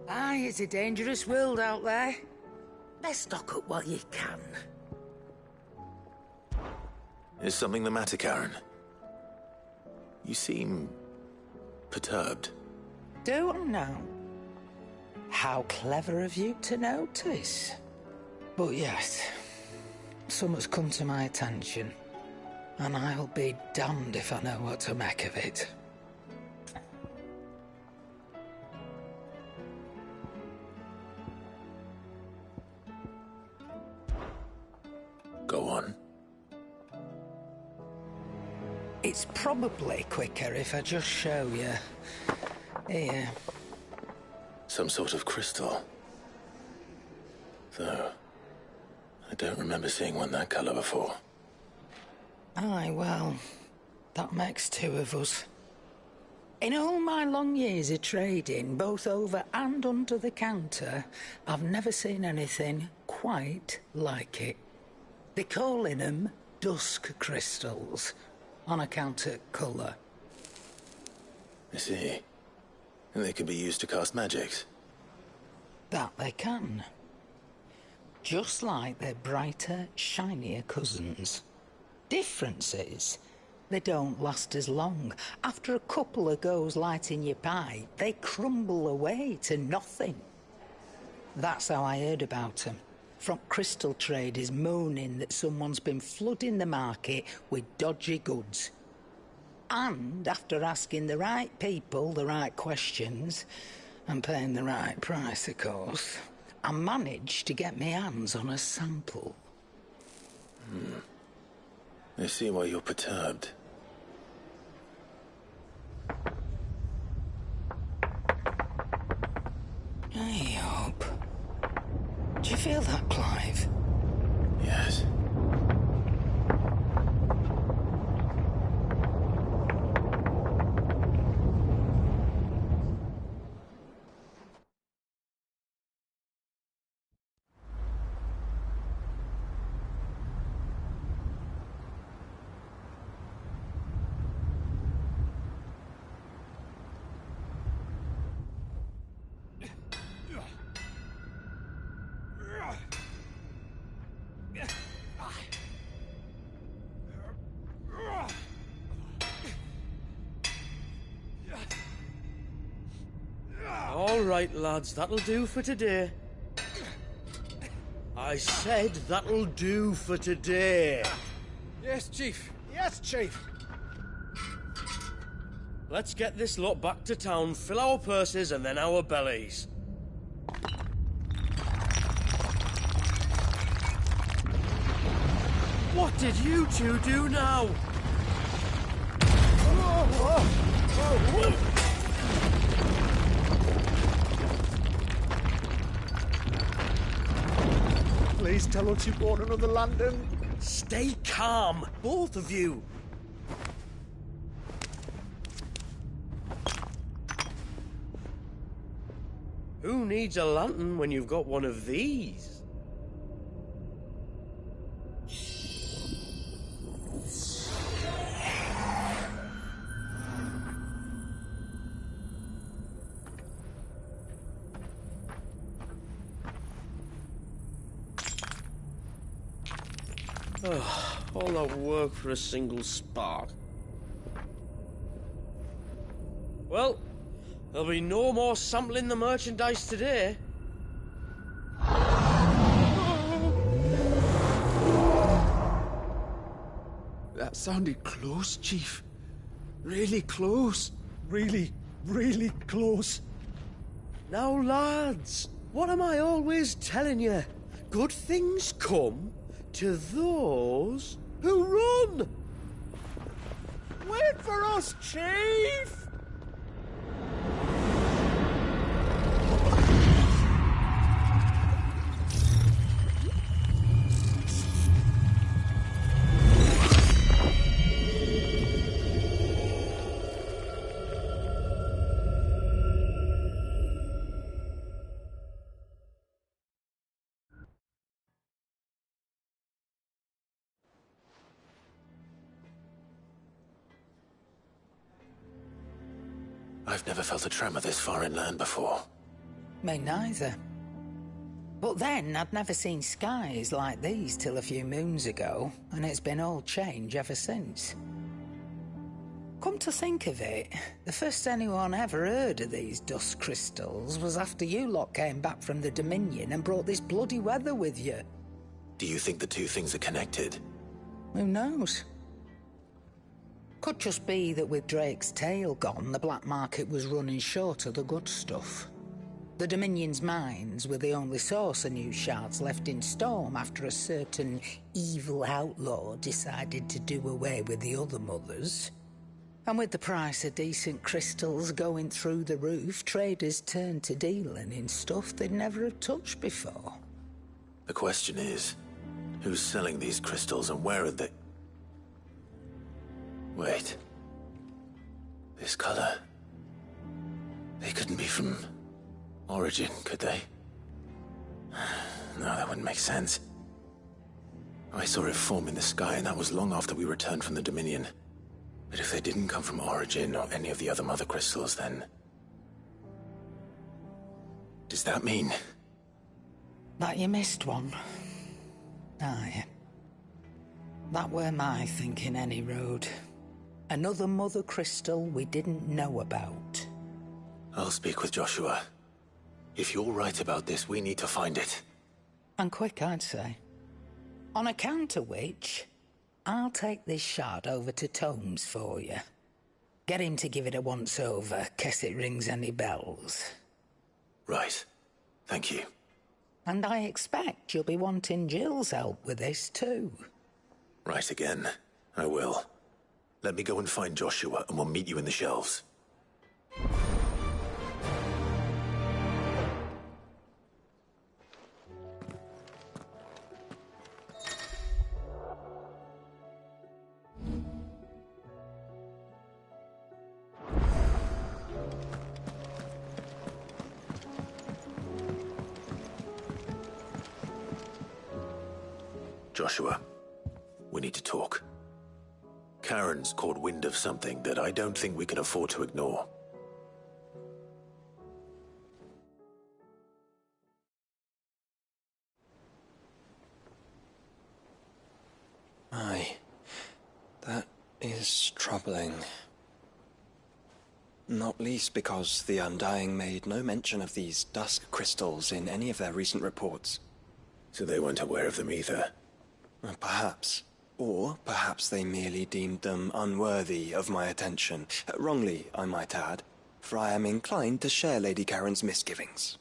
Aye, it's a dangerous world out there. Best stock up while you can. Is something the matter, Karen? You seem perturbed. Don't know. How clever of you to notice. But yes, something's come to my attention, and I'll be damned if I know what to make of it. Go on. It's probably quicker if I just show you. Here. Some sort of crystal. Though, I don't remember seeing one that colour before. Aye, well, that makes two of us. In all my long years of trading, both over and under the counter, I've never seen anything quite like it. They're calling them dusk crystals, on account of colour. I see. And they can be used to cast magics. That they can. Just like their brighter, shinier cousins. Difference is, they don't last as long. After a couple of goes lighting your pipe, they crumble away to nothing. That's how I heard about them. From crystal traders moaning that someone's been flooding the market with dodgy goods. And after asking the right people the right questions, and paying the right price, of course, I managed to get my hands on a sample. I see why you're perturbed. I hope. Do you feel that, Clive? Yes. All right, lads, that'll do for today. I said that'll do for today. Yes, Chief. Yes, Chief. Let's get this lot back to town, fill our purses and then our bellies. What did you two do now? Please tell us you bought another lantern. Stay calm, both of you. Who needs a lantern when you've got one of these? All that work for a single spark. Well, there'll be no more sampling the merchandise today. That sounded close, Chief. Really close. Really, really close. Now, lads, what am I always telling you? Good things come to those who run. Wait for us, Chief! I've never felt a tremor this far inland before. Me neither. But then I'd never seen skies like these till a few moons ago, and it's been all change ever since. Come to think of it, the first anyone ever heard of these dust crystals was after you lot came back from the Dominion and brought this bloody weather with you. Do you think the two things are connected? Who knows? Could just be that with Drake's tail gone, the black market was running short of the good stuff. The Dominion's mines were the only source of new shards left in Storm after a certain evil outlaw decided to do away with the other mothers. And with the price of decent crystals going through the roof, traders turned to dealing in stuff they'd never have touched before. The question is, who's selling these crystals and where are they? Wait. This color. They couldn't be from Origin, could they? No, that wouldn't make sense. I saw it form in the sky, and that was long after we returned from the Dominion. But if they didn't come from Origin or any of the other mother crystals, then... does that mean... That you missed one? Aye. That were my thinking, any road. Another mother crystal we didn't know about. I'll speak with Joshua. If you're right about this, we need to find it. And quick, I'd say. On account of which, I'll take this shard over to Tomes for you. Get him to give it a once-over, case it rings any bells. Right. Thank you. And I expect you'll be wanting Jill's help with this, too. Right again. I will. Let me go and find Joshua, and we'll meet you in the shelves. Joshua, we need to talk. Karen's caught wind of something that I don't think we can afford to ignore. Aye, that is troubling. Not least because the Undying made no mention of these dusk crystals in any of their recent reports. So they weren't aware of them either. Perhaps. Or perhaps they merely deemed them unworthy of my attention. Wrongly, I might add, for I am inclined to share Lady Karen's misgivings.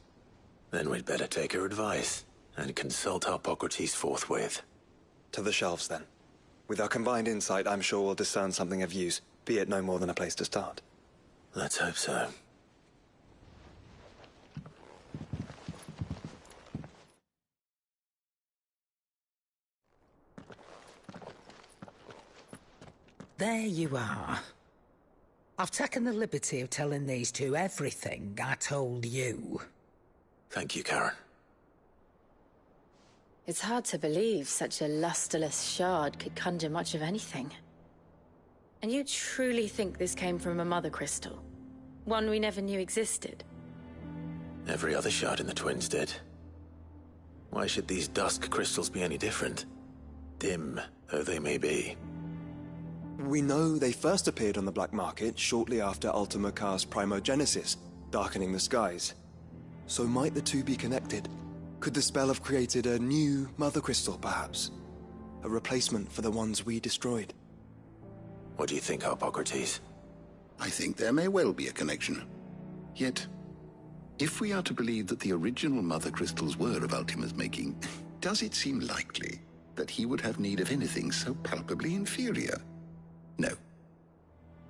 Then we'd better take her advice and consult Harpocrates forthwith. To the shelves, then. With our combined insight, I'm sure we'll discern something of use, be it no more than a place to start. Let's hope so. There you are. I've taken the liberty of telling these two everything I told you. Thank you, Karen. It's hard to believe such a lusterless shard could conjure much of anything. And you truly think this came from a mother crystal? One we never knew existed? Every other shard in the Twins did. Why should these dusk crystals be any different? Dim though they may be. We know they first appeared on the black market shortly after Ultima Car's primogenesis, darkening the skies. So might the two be connected? Could the spell have created a new mother crystal, perhaps? A replacement for the ones we destroyed? What do you think, Harpocrates? I think there may well be a connection. Yet, if we are to believe that the original mother crystals were of Ultima's making, does it seem likely that he would have need of anything so palpably inferior? No.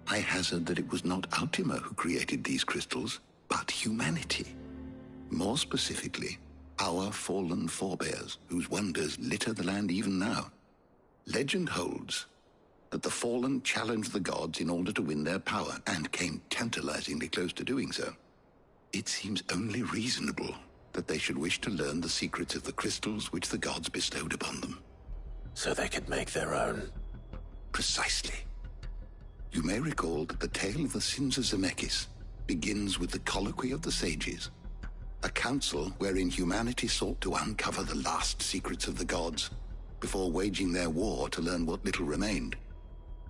I hazard that it was not Ultima who created these crystals, but humanity. More specifically, our fallen forebears, whose wonders litter the land even now. Legend holds that the fallen challenged the gods in order to win their power, and came tantalizingly close to doing so. It seems only reasonable that they should wish to learn the secrets of the crystals which the gods bestowed upon them. So they could make their own. Precisely. You may recall that the tale of the sins of Zemeckis begins with the colloquy of the sages. A council wherein humanity sought to uncover the last secrets of the gods before waging their war to learn what little remained.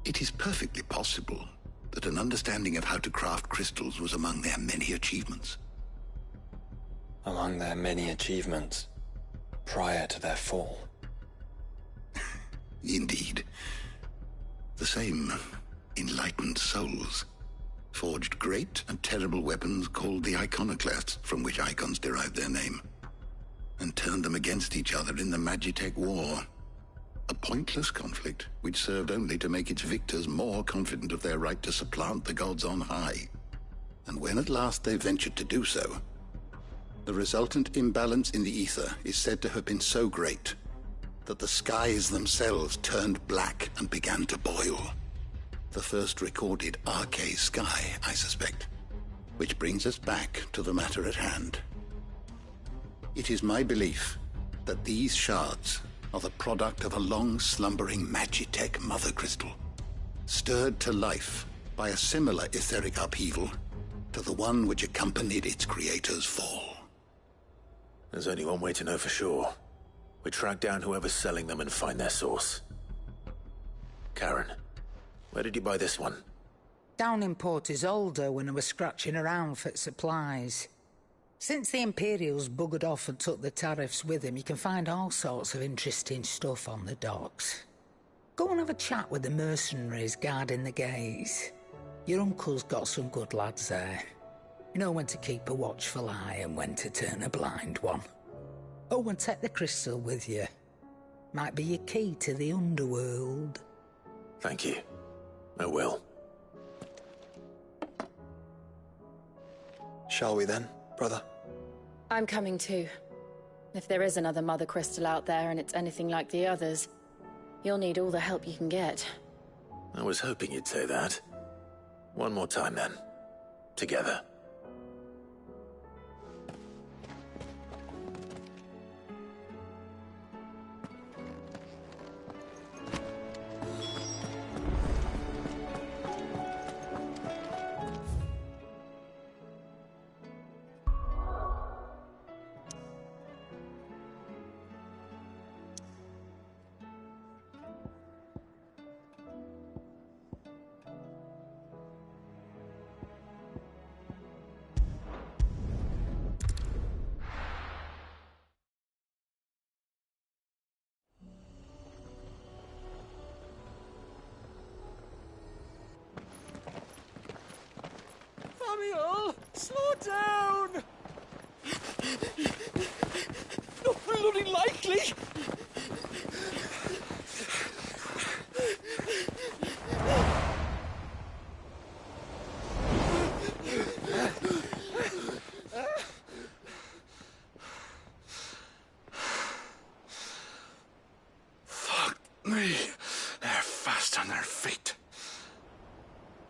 It is perfectly possible that an understanding of how to craft crystals was among their many achievements. Among their many achievements, prior to their fall. Indeed. The same enlightened souls forged great and terrible weapons called the iconoclasts, from which icons derived their name, and turned them against each other in the Magitech War. A pointless conflict which served only to make its victors more confident of their right to supplant the gods on high. And when at last they ventured to do so, the resultant imbalance in the ether is said to have been so great that the skies themselves turned black and began to boil. The first recorded arcane sky, I suspect. Which brings us back to the matter at hand. It is my belief that these shards are the product of a long-slumbering Magitech mother crystal, stirred to life by a similar etheric upheaval to the one which accompanied its creator's fall. There's only one way to know for sure. We track down whoever's selling them and find their source. Karen, where did you buy this one? Down in Port Isolde when I was scratching around for supplies. Since the Imperials buggered off and took the tariffs with them, you can find all sorts of interesting stuff on the docks. Go and have a chat with the mercenaries guarding the gates. Your uncle's got some good lads there. You know when to keep a watchful eye and when to turn a blind one. Oh, and take the crystal with you. Might be your key to the underworld. Thank you. I will. Shall we then, brother? I'm coming too. If there is another mother crystal out there and it's anything like the others, you'll need all the help you can get. I was hoping you'd say that. One more time then. Together. Samuel, slow down! Not bloody likely! Fuck me. They're fast on their feet.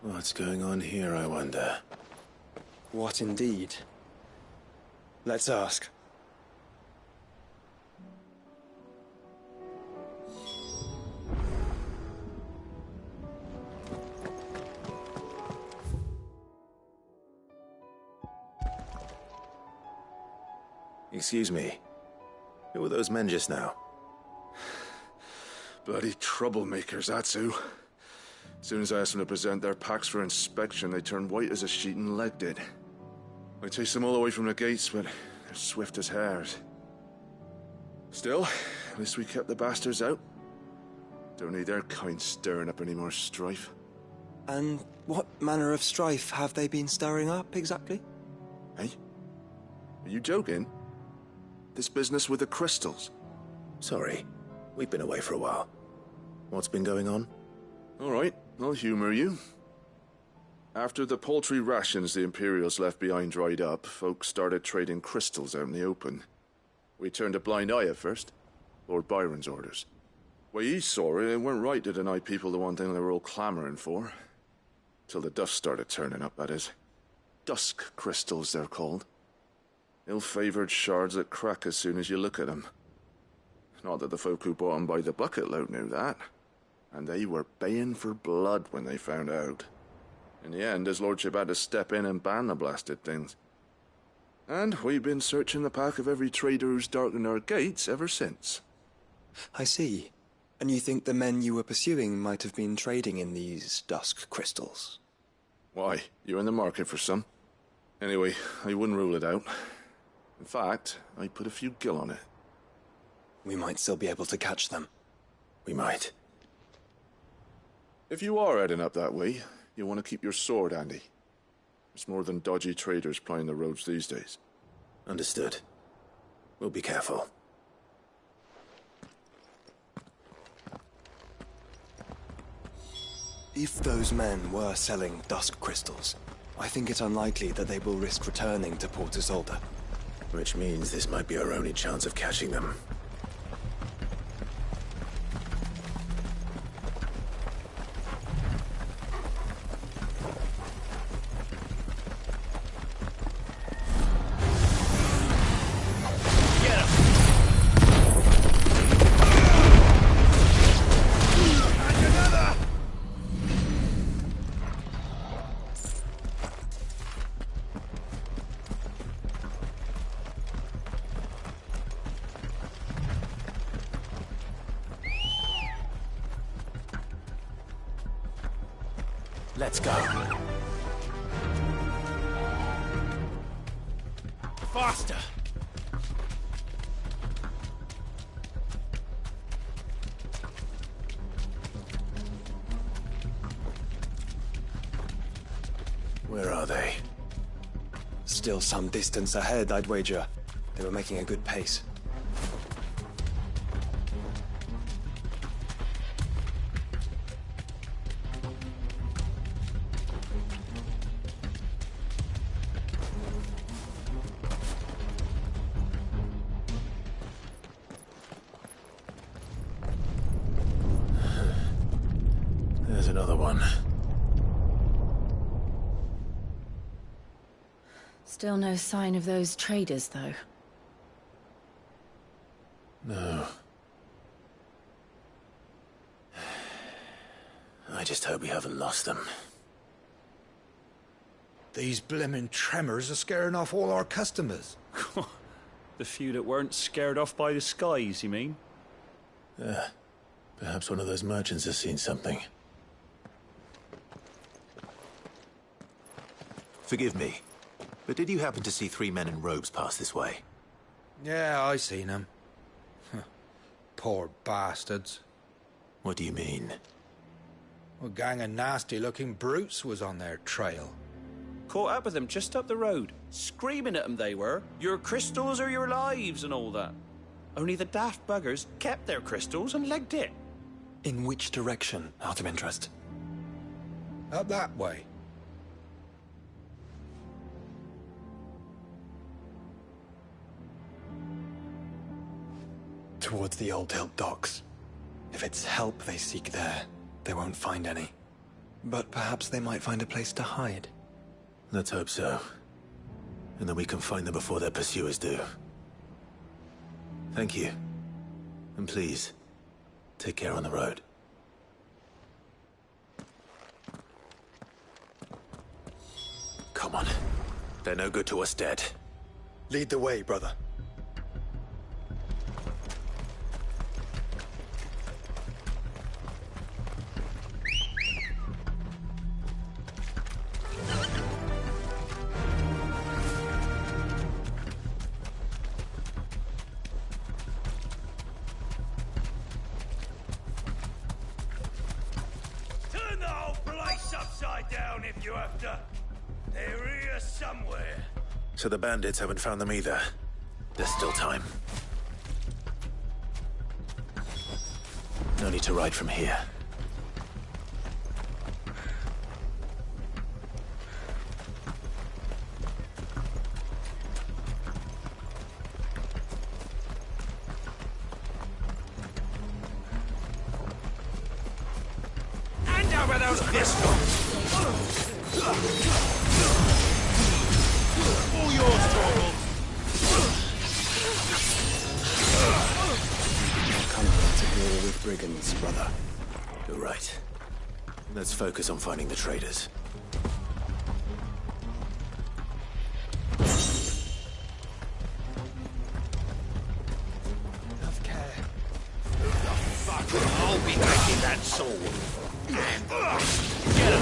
What's going on here, I wonder? What indeed? Let's ask. Excuse me. Who were those men just now? Bloody troublemakers, that's who. As soon as I asked them to present their packs for inspection, they turned white as a sheet and legged it. I chased them all away from the gates, but they're swift as hares. Still, at least we kept the bastards out. Don't need their kind stirring up any more strife. And what manner of strife have they been stirring up, exactly? Hey? Are you joking? This business with the crystals? Sorry, we've been away for a while. What's been going on? All right, I'll humor you. After the paltry rations the Imperials left behind dried up, folks started trading crystals out in the open. We turned a blind eye at first. Lord Byron's orders. Way he saw it, it weren't right to deny people the one thing they were all clamoring for. Till the dust started turning up, that is. Dusk crystals, they're called. Ill-favored shards that crack as soon as you look at them. Not that the folk who bought them by the bucket load knew that. And they were baying for blood when they found out. In the end, his lordship had to step in and ban the blasted things. And we've been searching the pack of every trader who's darkened our gates ever since. I see. And you think the men you were pursuing might have been trading in these dusk crystals? Why? You're in the market for some. Anyway, I wouldn't rule it out. In fact, I'd put a few gil on it. We might still be able to catch them. We might. If you are heading up that way, you want to keep your sword handy. There's more than dodgy traders plying the roads these days. Understood. We'll be careful. If those men were selling dusk crystals, I think it unlikely that they will risk returning to Port Isolde. Which means this might be our only chance of catching them. Let's go. Faster! Where are they? Still some distance ahead, I'd wager. They were making a good pace. There's another one. Still no sign of those traders, though. No. I just hope we haven't lost them. These blimmin' tremors are scaring off all our customers. The few that weren't scared off by the skies, you mean? Perhaps one of those merchants has seen something. Forgive me, but did you happen to see 3 men in robes pass this way? Yeah, I seen them. Poor bastards. What do you mean? A gang of nasty-looking brutes was on their trail. Caught up with them just up the road. Screaming at them they were. Your crystals or your lives and all that. Only the daft buggers kept their crystals and legged it. In which direction, out of interest? Up that way. Towards the Old Hill docks. If it's help they seek there, they won't find any. But perhaps they might find a place to hide. Let's hope so. And that we can find them before their pursuers do. Thank you. And please, take care on the road. Come on. They're no good to us dead. Lead the way, brother. Turn the whole place upside down if you have to. They're here somewhere. So the bandits haven't found them either. There's still time. No need to ride from here. Hand over those pistols! All yours, Torvald! Come to deal with brigands, brother. You're right. Let's focus on finding the traders. sword. Get him!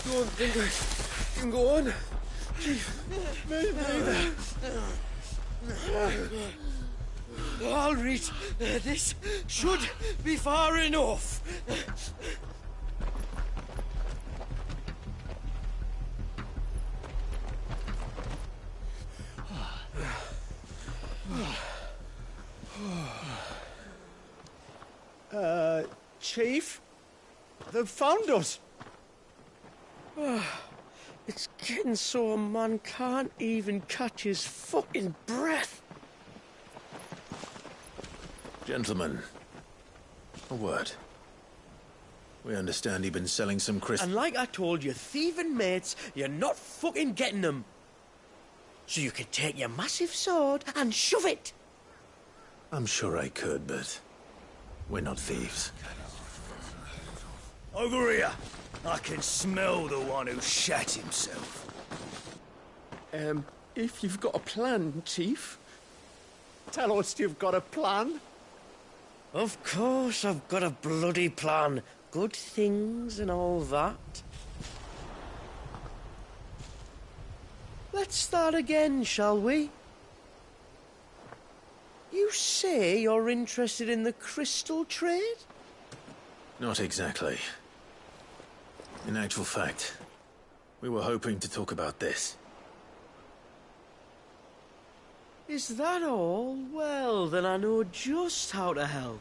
Don't think I can go on. Chief, maybe. I'll reach. This should be far enough. Chief? They've found us. It's getting so a man can't even catch his fucking breath. Gentlemen, a word. We understand you've been selling some crystals. And like I told your thieving mates, you're not fucking getting them. So you can take your massive sword and shove it. I'm sure I could, but we're not thieves. Over here. I can smell the one who shat himself. If you've got a plan, Chief, tell us you've got a plan. Of course I've got a bloody plan. Good things and all that. Let's start again, shall we? You say you're interested in the crystal trade? Not exactly. In actual fact, we were hoping to talk about this. Is that all? Well, then I know just how to help.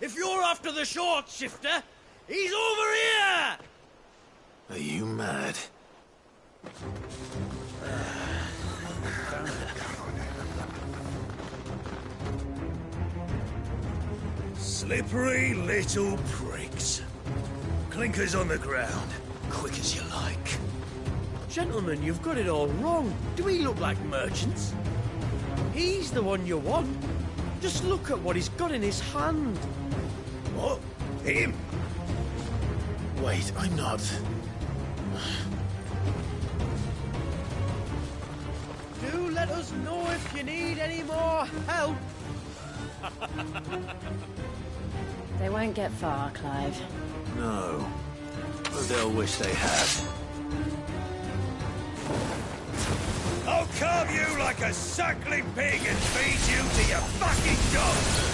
If you're after the short shifter, he's over here! Are you mad? Slippery little pricks. Clinkers on the ground, quick as you like. Gentlemen, you've got it all wrong. Do we look like merchants? He's the one you want. Just look at what he's got in his hand. What? Him? Wait, I'm not. Do let us know if you need any more help. They won't get far, Clive. No. But they'll wish they had. I'll carve you like a suckling pig and feed you to your fucking dog!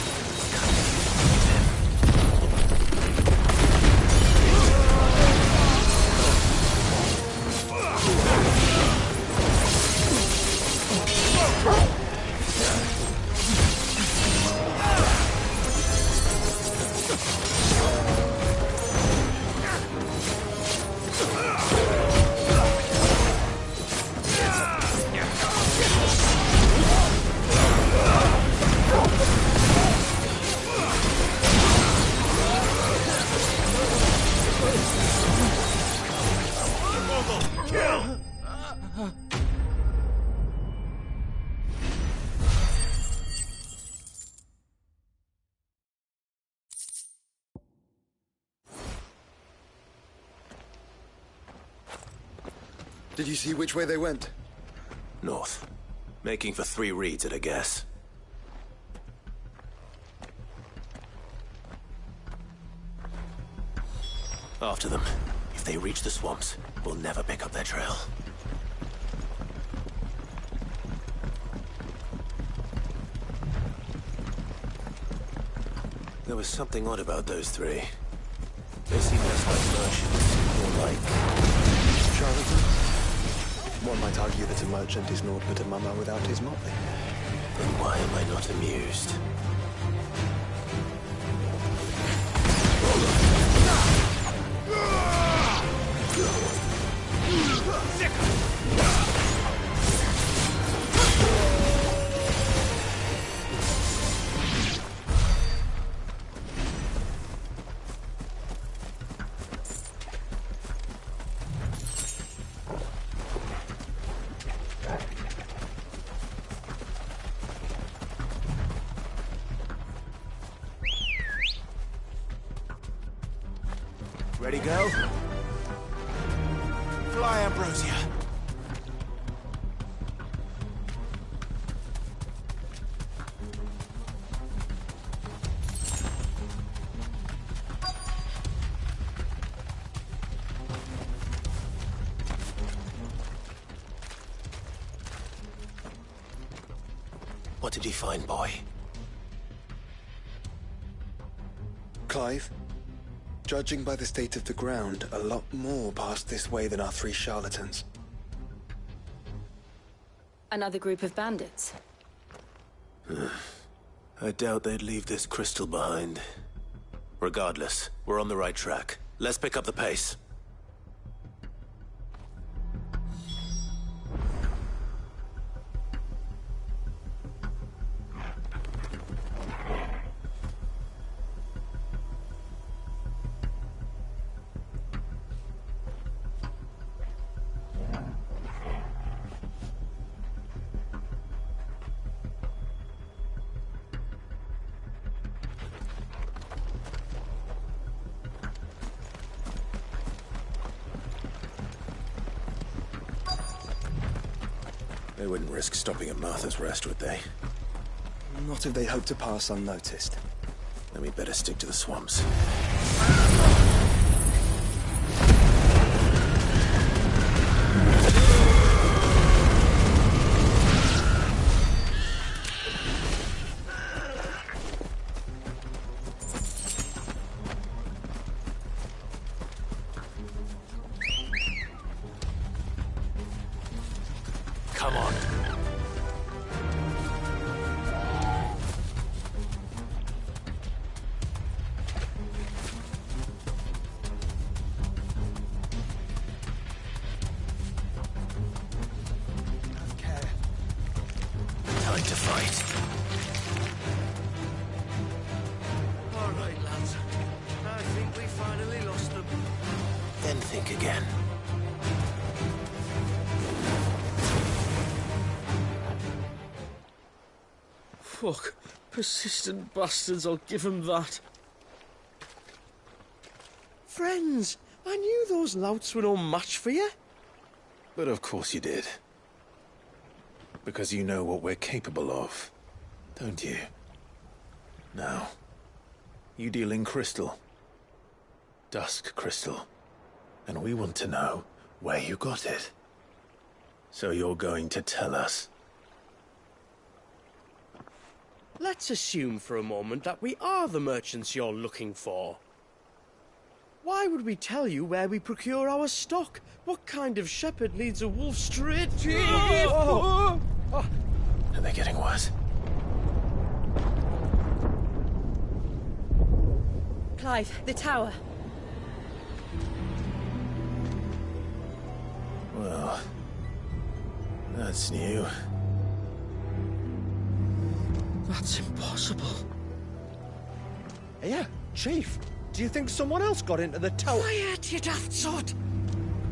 Did you see which way they went? North. Making for 3 reads at a guess. After them. If they reach the swamps, we'll never pick up their trail. There was something odd about those 3. They seemed less like merchants, more like charlatans? One might argue that a merchant is naught but a mummer without his motley. Then why am I not amused? Ready, go? Fly, Ambrosia. What did you find, boy? Clive, judging by the state of the ground, a lot more passed this way than our 3 charlatans. Another group of bandits. I doubt they'd leave this crystal behind. Regardless, we're on the right track. Let's pick up the pace. They wouldn't risk stopping at Martha's Rest, would they? Not if they hope to pass unnoticed. Then we'd better stick to the swamps. Come on. Time to fight. All right, lads. I think we finally lost them. Then think again. Fuck. Persistent bastards, I'll give them that. Friends, I knew those louts were no match for you. But of course you did. Because you know what we're capable of, don't you? Now, you deal in crystal. Dusk crystal. And we want to know where you got it. So you're going to tell us. Let's assume for a moment that we are the merchants you're looking for. Why would we tell you where we procure our stock? What kind of shepherd leads a wolf straight to... Are they getting worse? Clive, the tower. Well, that's new. That's impossible. Yeah, Chief. Do you think someone else got into the tower? Quiet, you daft sod!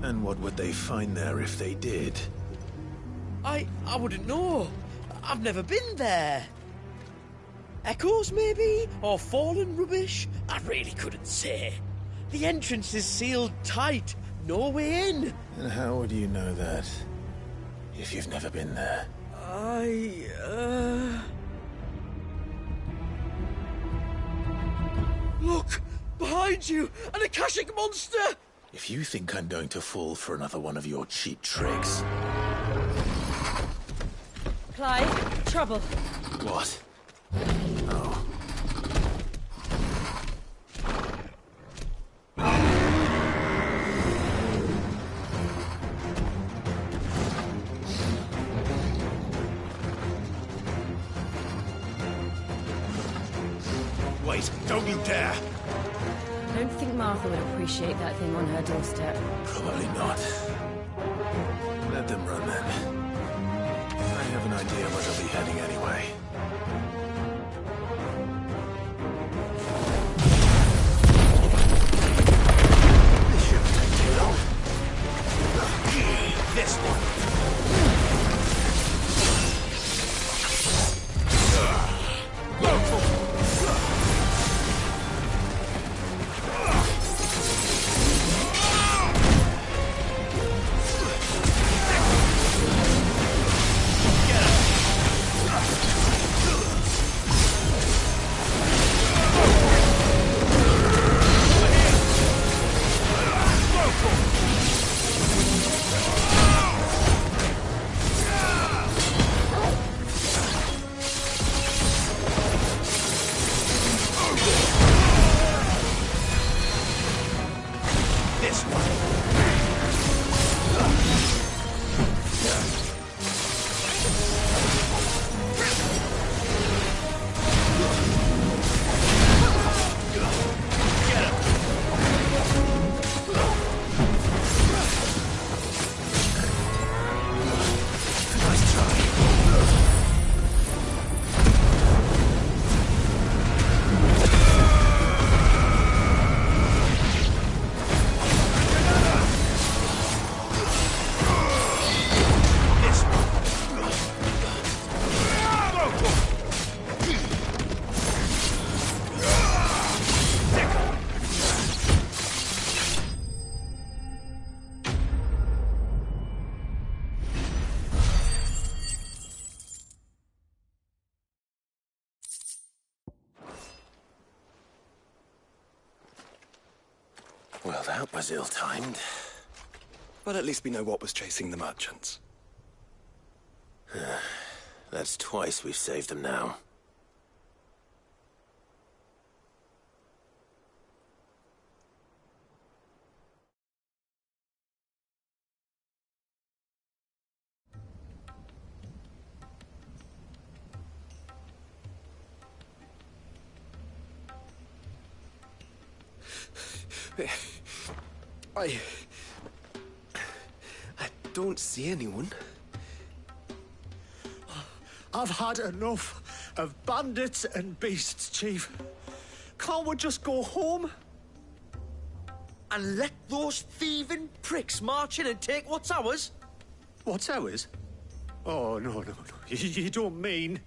And what would they find there if they did? I wouldn't know. I've never been there. Echoes, maybe? Or fallen rubbish? I really couldn't say. The entrance is sealed tight. No way in. And how would you know that? If you've never been there? Look! Behind you! An Akashic monster! If you think I'm going to fall for another one of your cheap tricks... Clive, trouble. What? Oh. eyes. Don't you dare! I don't think Martha would appreciate that thing on her doorstep. Probably not. Let them run then. I have an idea where they'll be heading anyway. This shouldn't take too long. This one. Well, that was ill-timed. But at least we know what was chasing the merchants. That's twice we've saved them now. I don't see anyone. I've had enough of bandits and beasts, Chief. Can't we just go home? And let those thieving pricks march in and take what's ours? What's ours? Oh, no. You don't mean...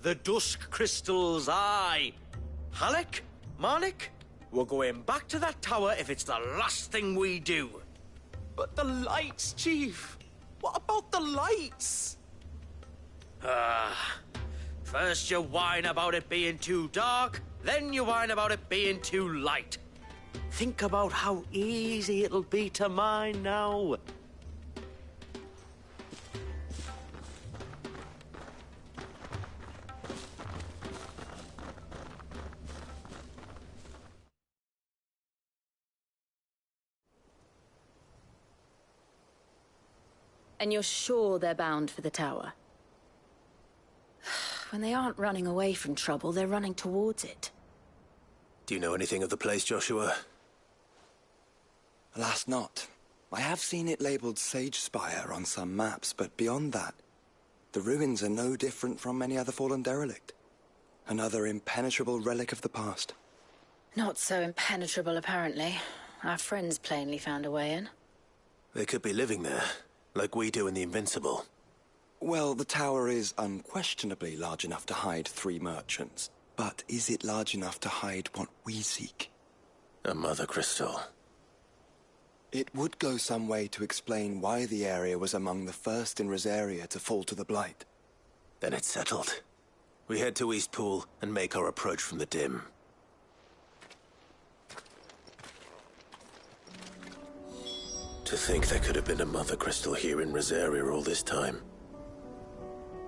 The dusk crystals, aye. Halleck, Marnik, we're going back to that tower if it's the last thing we do. But the lights, Chief. What about the lights? First you whine about it being too dark, then you whine about it being too light. Think about how easy it'll be to mine now. And you're sure they're bound for the tower? When they aren't running away from trouble, they're running towards it. Do you know anything of the place, Joshua? Alas, not. I have seen it labelled Sage Spire on some maps, but beyond that, the ruins are no different from any other fallen derelict. Another impenetrable relic of the past. Not so impenetrable, apparently. Our friends plainly found a way in. They could be living there, like we do in the Invincible. Well, the tower is unquestionably large enough to hide 3 merchants. But is it large enough to hide what we seek? A mother crystal. It would go some way to explain why the area was among the first in Rosaria to fall to the Blight. Then it's settled. We head to Eastpool and make our approach from the dim. To think there could have been a mother crystal here in Rosaria all this time.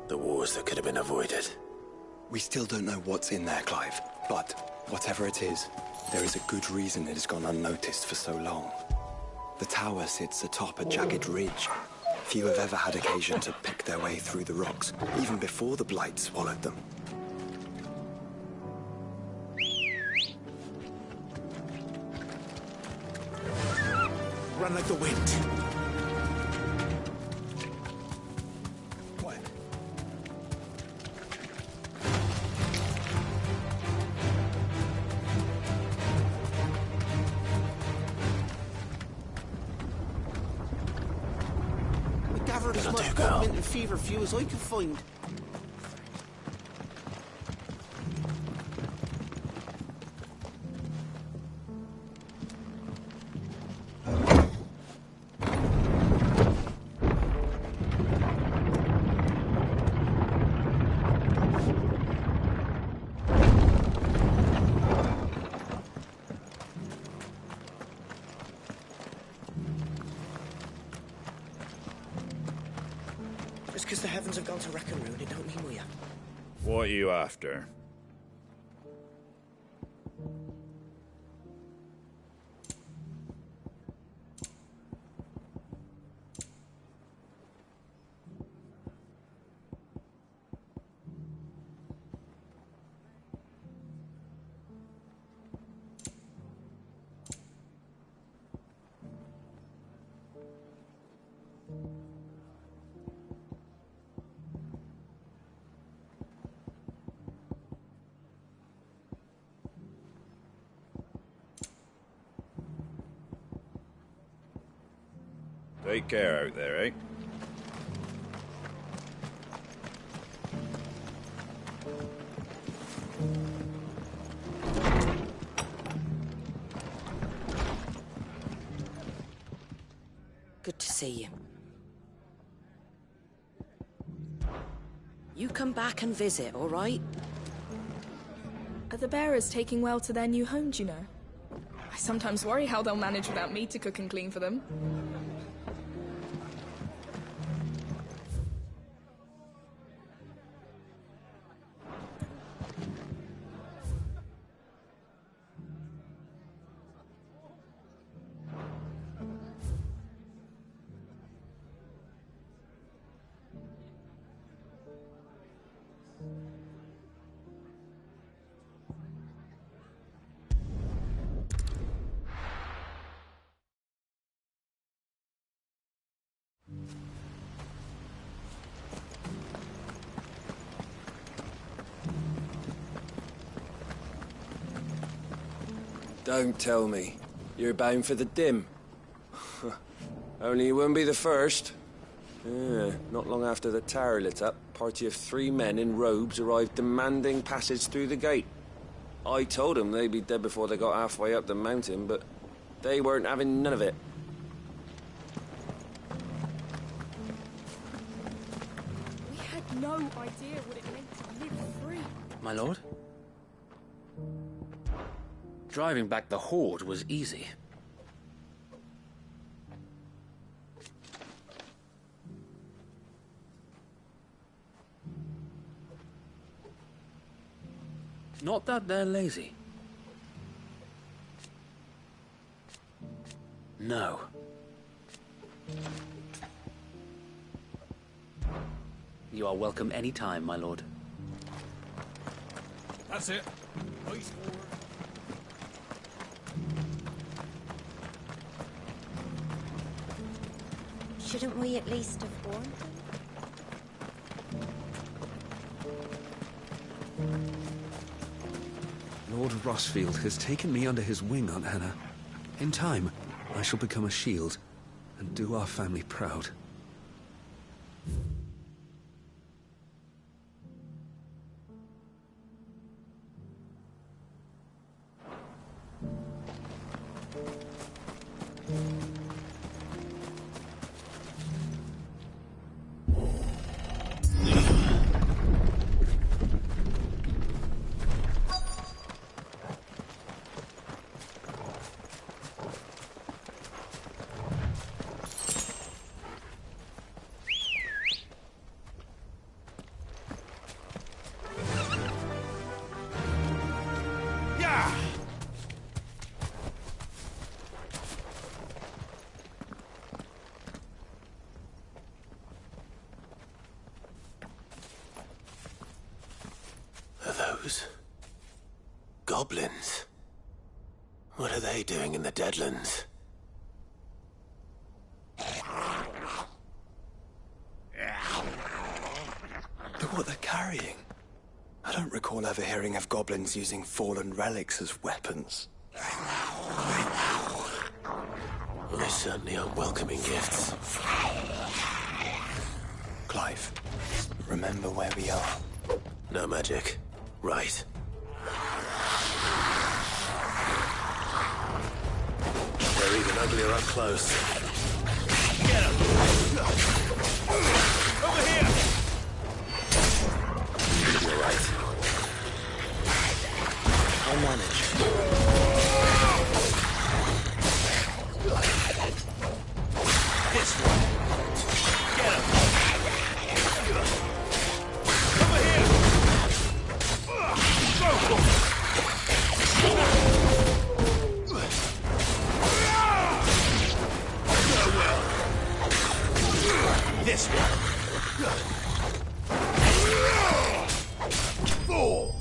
The wars that could have been avoided. We still don't know what's in there, Clive. But whatever it is, there is a good reason it has gone unnoticed for so long. The tower sits atop a jagged ridge. Few have ever had occasion to pick their way through the rocks, even before the Blight swallowed them. run like the wind. What? We gathered as much government and feverfew as I could find. Just because the heavens have gone to wreck and ruin, it don't mean we have. What are you after? Take care out there, eh? Good to see you. You come back and visit, all right? Are the bearers taking well to their new home, do you know? I sometimes worry how they'll manage without me to cook and clean for them. Don't tell me. You're bound for the dim. Only you wouldn't be the first. Yeah, not long after the tower lit up, a party of 3 men in robes arrived demanding passage through the gate. I told them they'd be dead before they got halfway up the mountain, but they weren't having none of it. We had no idea what it meant to live free. My lord? Driving back the Horde was easy. Not that they're lazy. No. You are welcome any time, my lord. That's it. Nice forward. Shouldn't we at least have warned them? Lord Rossfield has taken me under his wing, Aunt Hannah. In time, I shall become a shield and do our family proud. Goblins? What are they doing in the Deadlands? at what they're carrying. I don't recall ever hearing of goblins using fallen relics as weapons. Well, they certainly aren't welcoming gifts. Clive, remember where we are. No magic. Right. They're even uglier up close. Get him! Over here! You're right. I'll manage. This one. Get him! Over here! Go for it! This one. Four.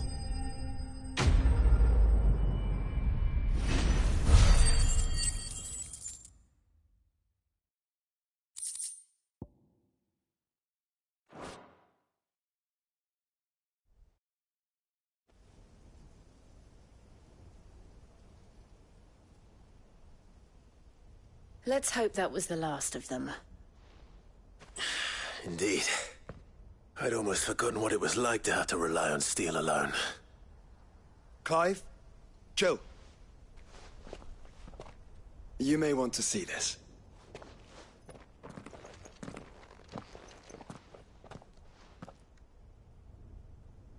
Let's hope that was the last of them. Indeed. I'd almost forgotten what it was like to have to rely on steel alone. Clive? Jill. You may want to see this.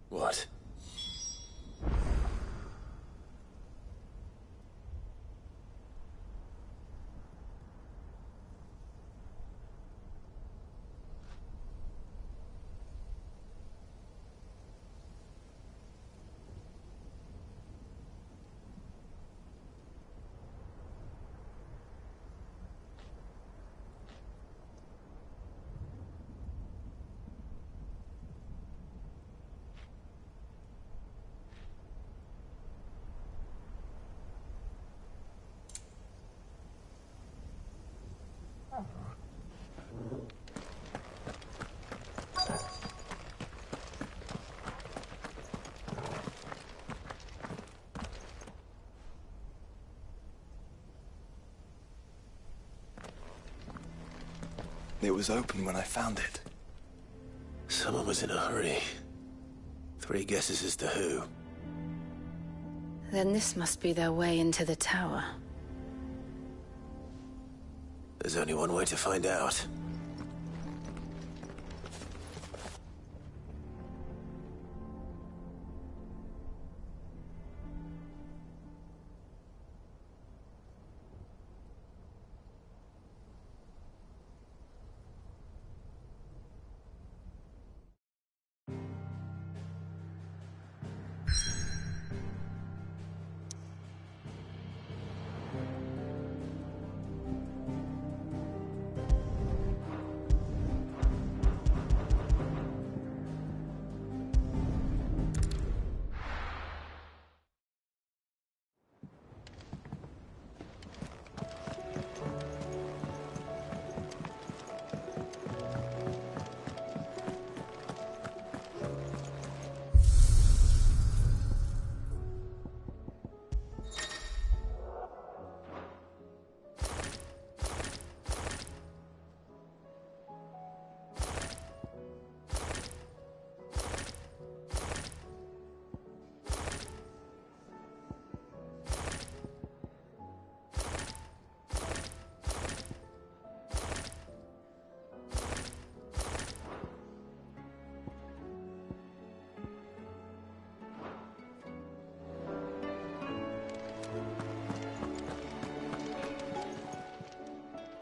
What? It was open when I found it. Someone was in a hurry. 3 guesses as to who. Then this must be their way into the tower. There's only one way to find out.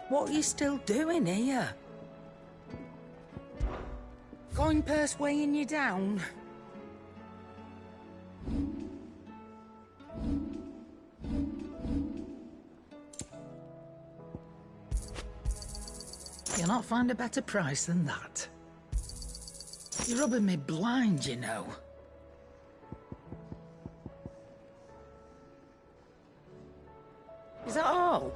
What are you still doing here? Coin purse weighing you down? You'll not find a better price than that. You're rubbing me blind, you know. Is that all?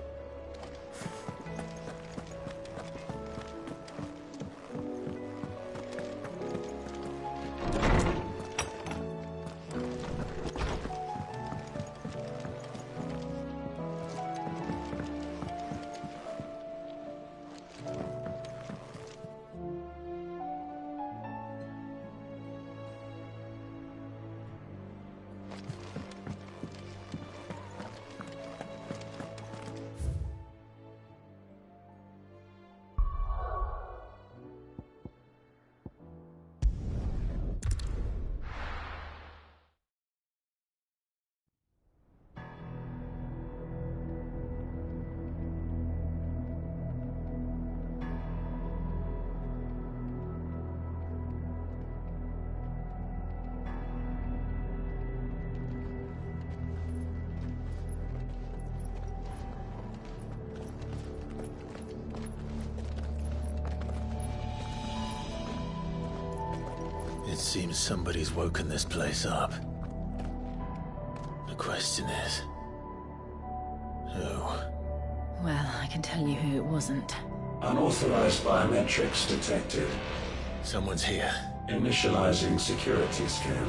It seems somebody's woken this place up. The question is... who? Well, I can tell you who it wasn't. Unauthorized biometrics detected. Someone's here. Initializing security scan.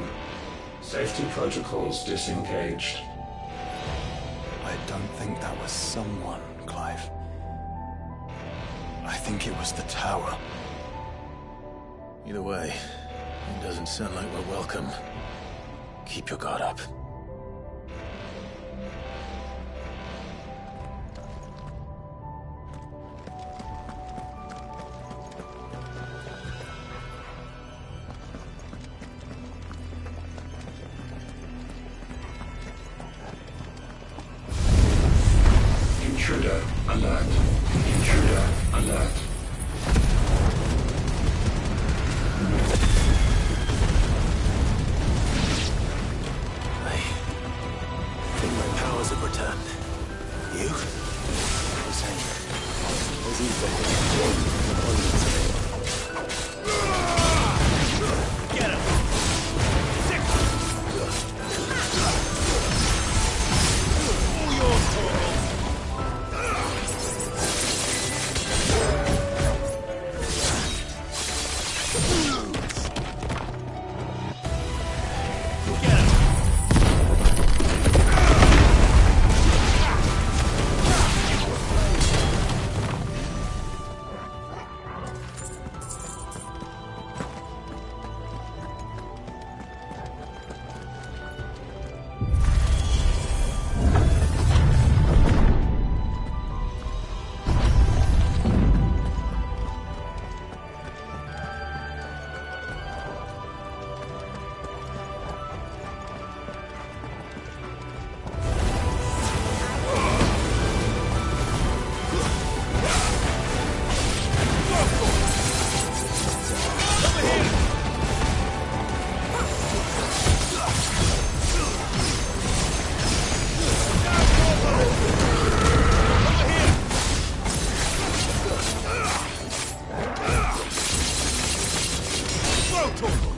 Safety protocols disengaged. I don't think that was someone, Clive. I think it was the tower. Either way, it doesn't sound like we're welcome. Keep your guard up. Intruder alert. Intruder alert. I think my powers have returned. You? Same. There's Ethan. Get him! All yours, Torgal.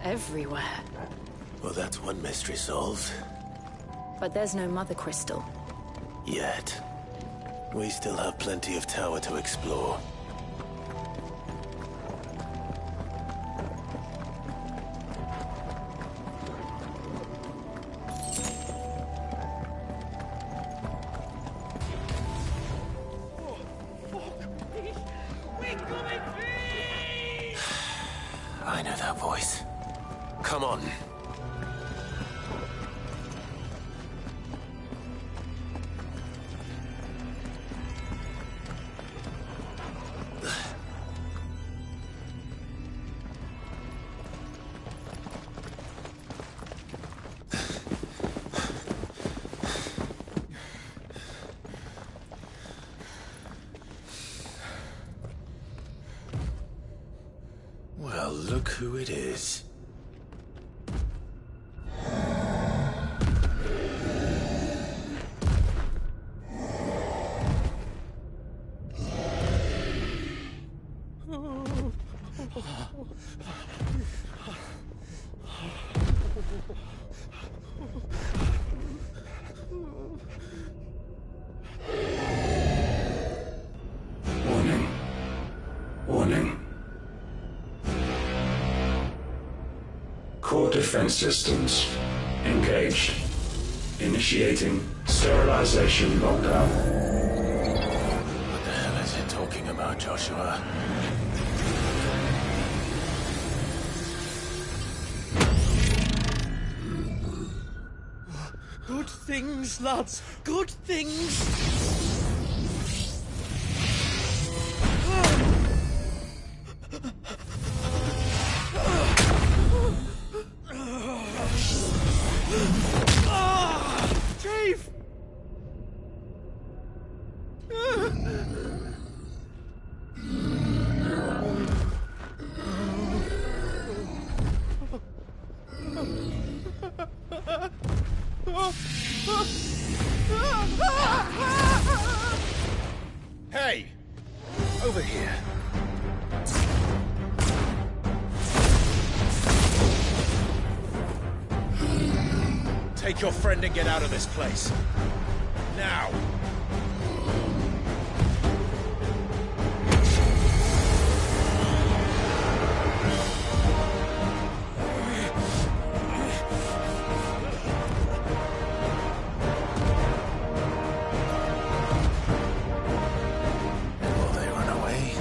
everywhere. Well, that's one mystery solved. But there's no Mother Crystal. Yet. We still have plenty of tower to explore. I know that voice. Come on. Well, look who it is. Warning. Warning. Core defense systems engaged. Initiating sterilization lockdown. What the hell is it talking about, Joshua? Good things, lads. Good things. Chief! Hey! Over here. Take your friend and get out of this place. Now! And will they run away?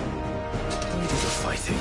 We do the fighting.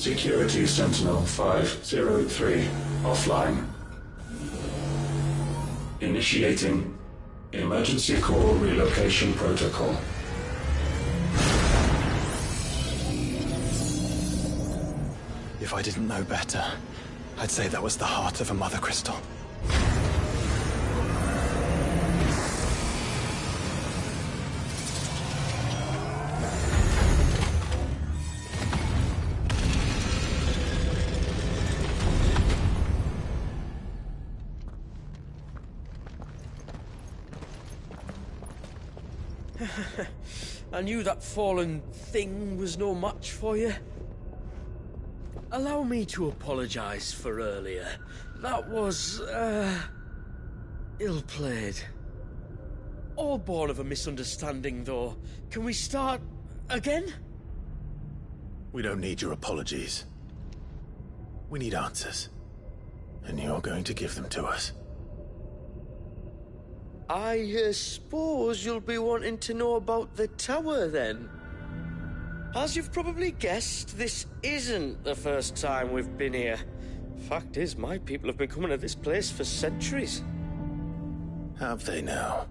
Security Sentinel 503 offline. Initiating emergency core relocation protocol. If I didn't know better, I'd say that was the heart of a mother crystal. I knew that fallen thing was no match for you. Allow me to apologise for earlier. That was, ill-played. All born of a misunderstanding, though. Can we start again? We don't need your apologies. We need answers. And you're going to give them to us. I suppose you'll be wanting to know about the tower, then. As you've probably guessed, this isn't the first time we've been here. Fact is, my people have been coming to this place for centuries. Have they now?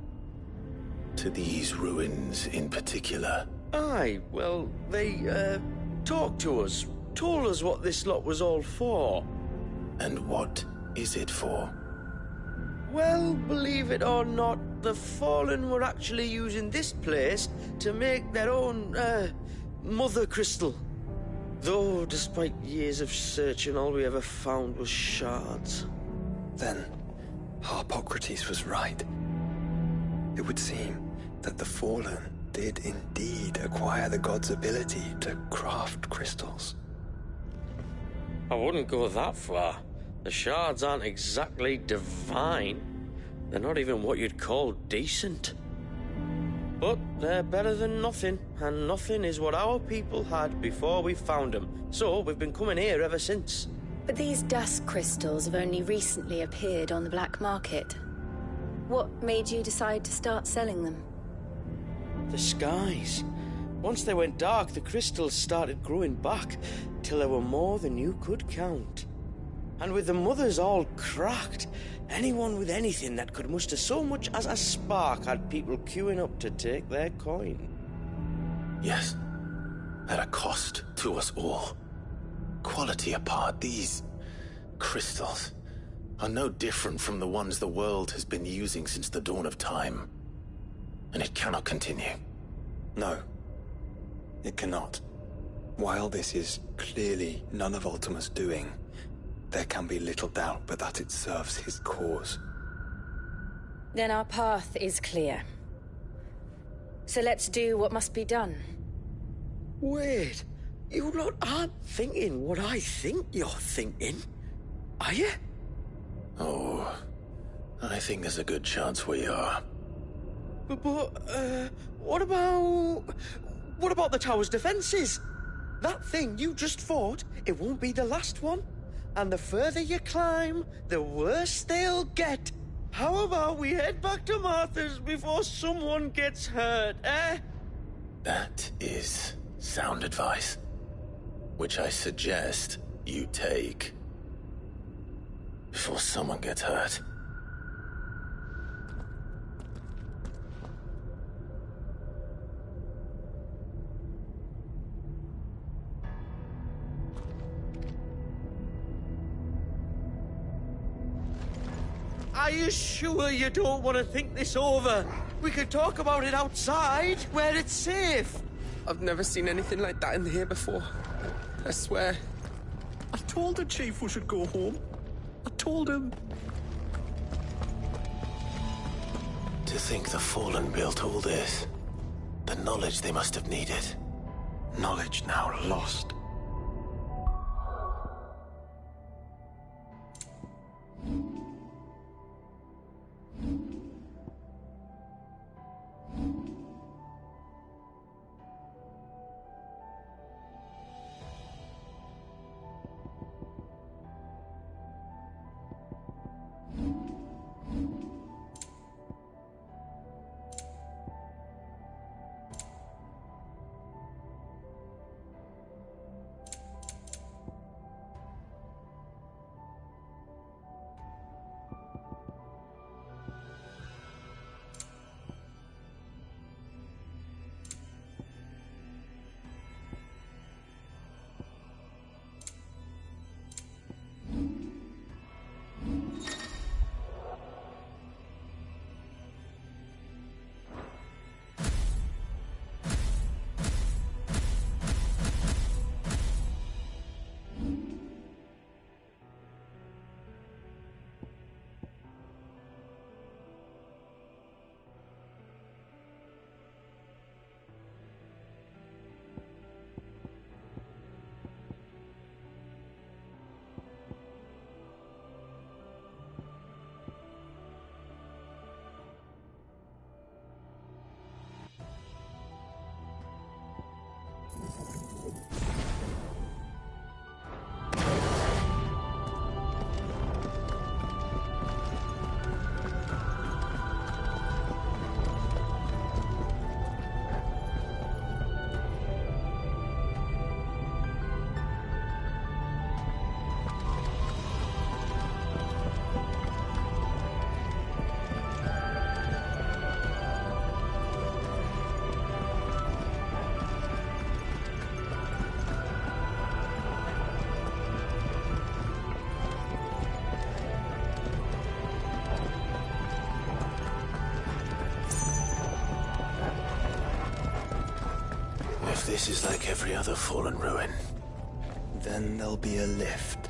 To these ruins in particular? Aye, well, they, talked to us, told us what this lot was all for. And what is it for? Well, believe it or not, the Fallen were actually using this place to make their own, mother crystal. Though, despite years of searching, all we ever found was shards. Then, Harpocrates was right. It would seem that the Fallen did indeed acquire the god's ability to craft crystals. I wouldn't go that far. The shards aren't exactly divine. They're not even what you'd call decent. But they're better than nothing, and nothing is what our people had before we found them. So we've been coming here ever since. But these dust crystals have only recently appeared on the black market. What made you decide to start selling them? The skies. Once they went dark, the crystals started growing back, till there were more than you could count. And with the mothers all cracked, anyone with anything that could muster so much as a spark had people queuing up to take their coin. Yes, at a cost to us all. Quality apart, these crystals are no different from the ones the world has been using since the dawn of time. And it cannot continue. No, it cannot. While this is clearly none of Ultima's doing, there can be little doubt but that it serves his cause. Then our path is clear. So let's do what must be done. Wait, you lot aren't thinking what I think you're thinking, are you? Oh, I think there's a good chance we are. But, what about the tower's defenses? That thing you just fought, it won't be the last one. And the further you climb, the worse they'll get. How about we head back to Martha's before someone gets hurt, eh? That is sound advice, which I suggest you take before someone gets hurt. Are you sure you don't want to think this over? We could talk about it outside, where it's safe. I've never seen anything like that in here before. I swear. I told the Chief we should go home. I told him. To think the Fallen built all this. The knowledge they must have needed. Knowledge now lost. this is like every other fallen ruin, then there'll be a lift.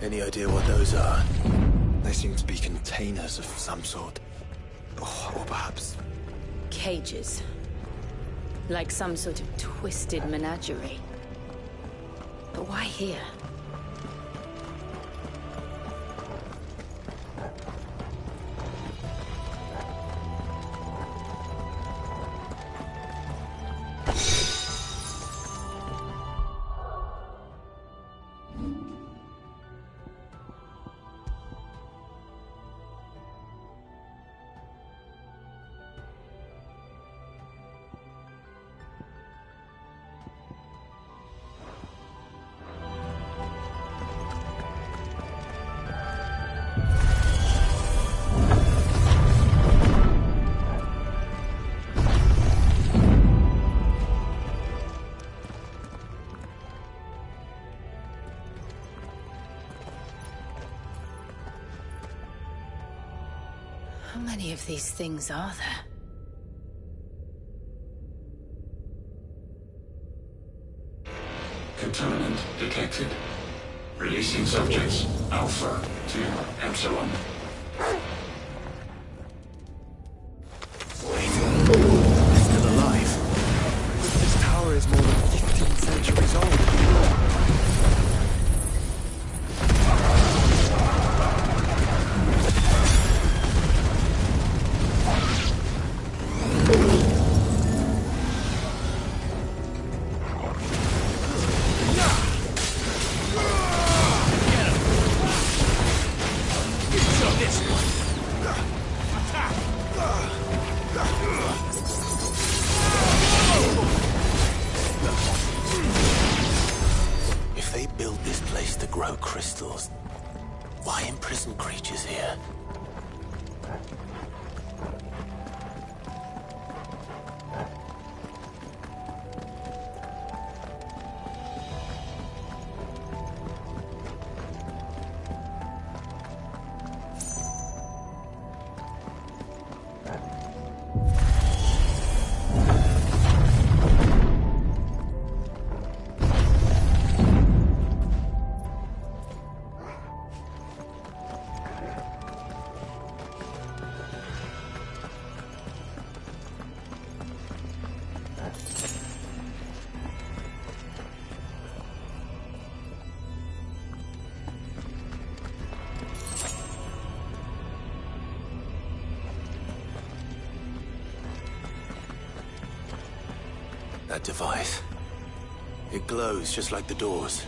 Any idea what those are? They seem to be containers of some sort. Or perhaps... Cages. Like some sort of twisted menagerie. But why here? How many of these things are there? Contaminant detected. Releasing subjects Alpha to Epsilon. They're still alive. This tower is more than 15 centuries old. If they built this place to grow crystals, why imprison creatures here? That device. It glows just like the doors.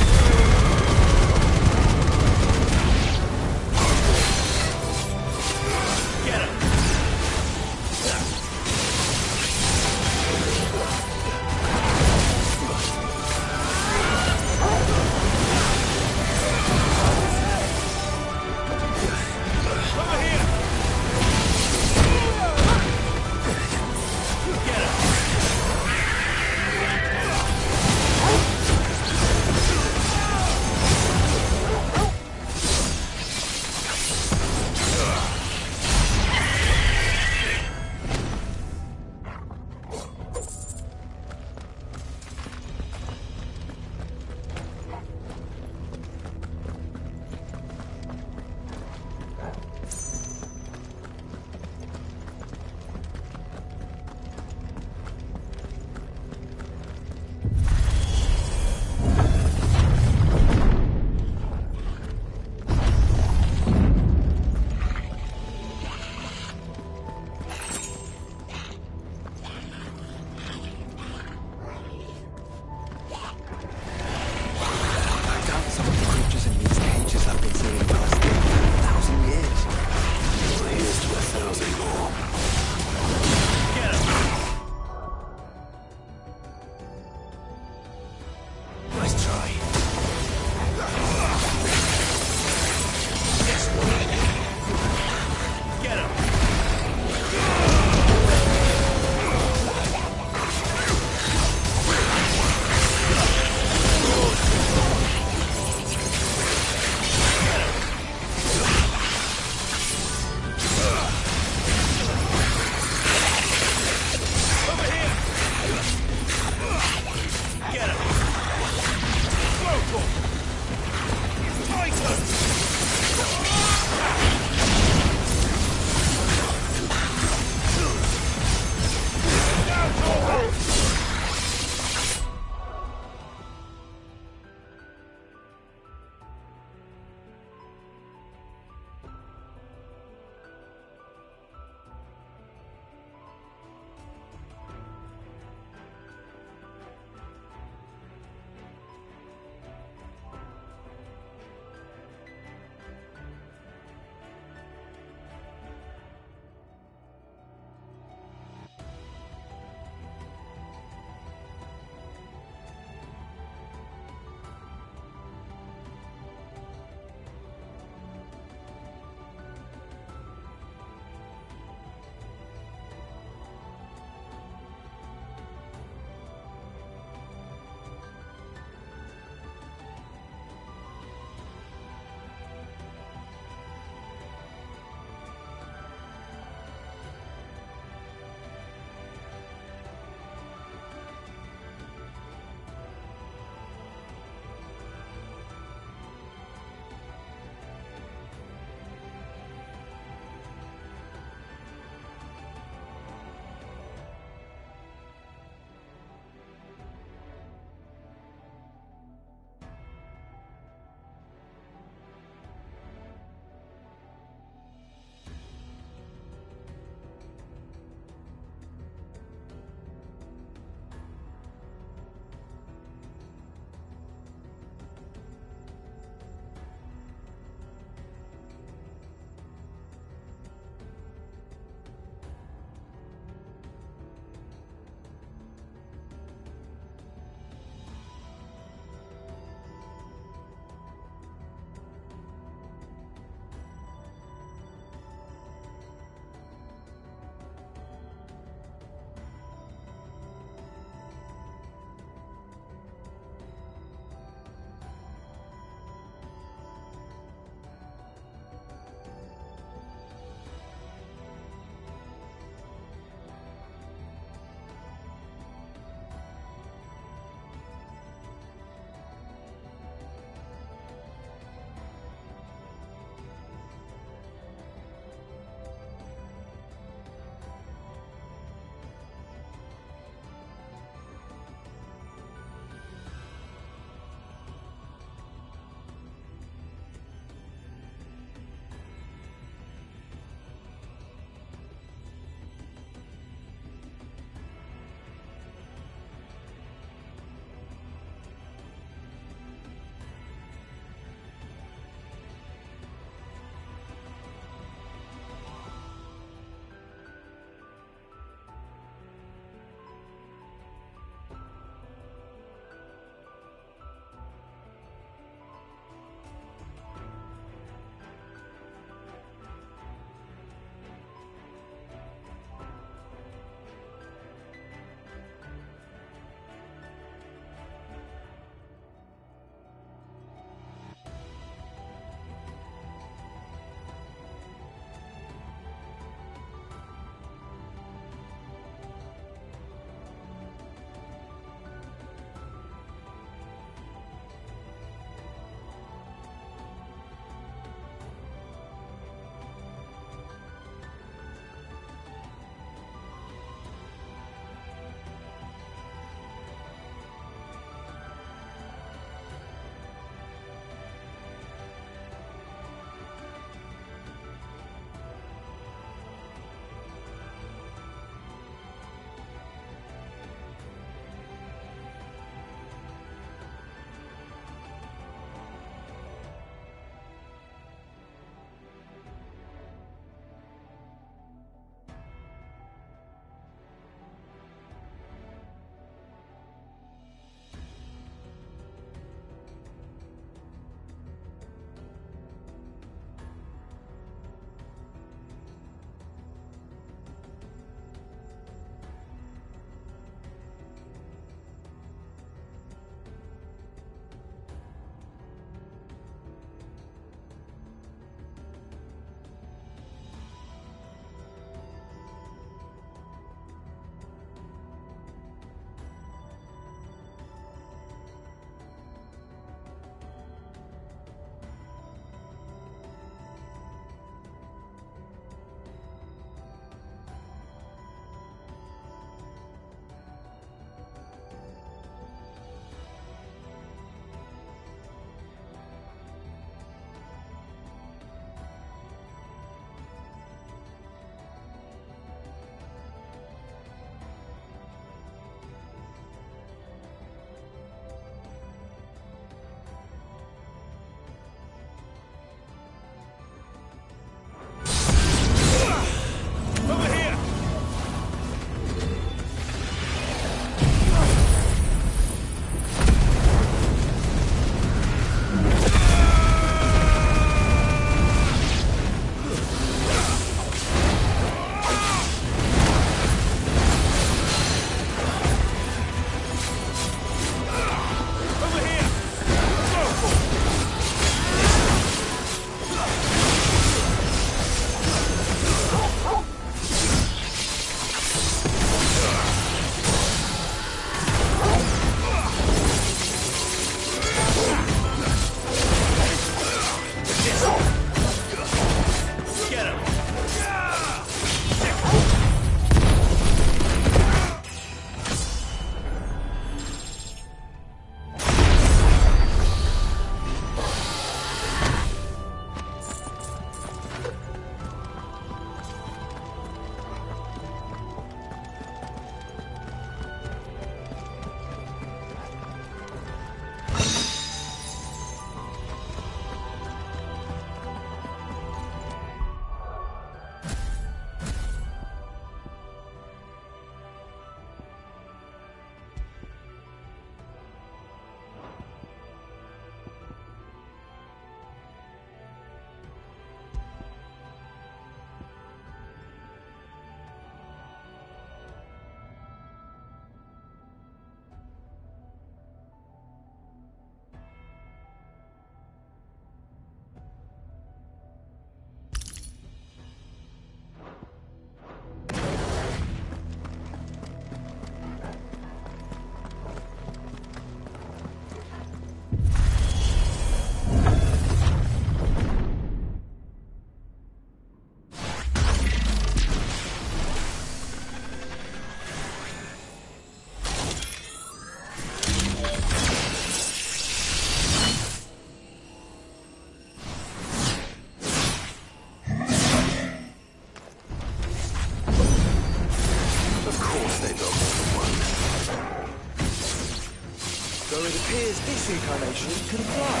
is this incarnation can fly.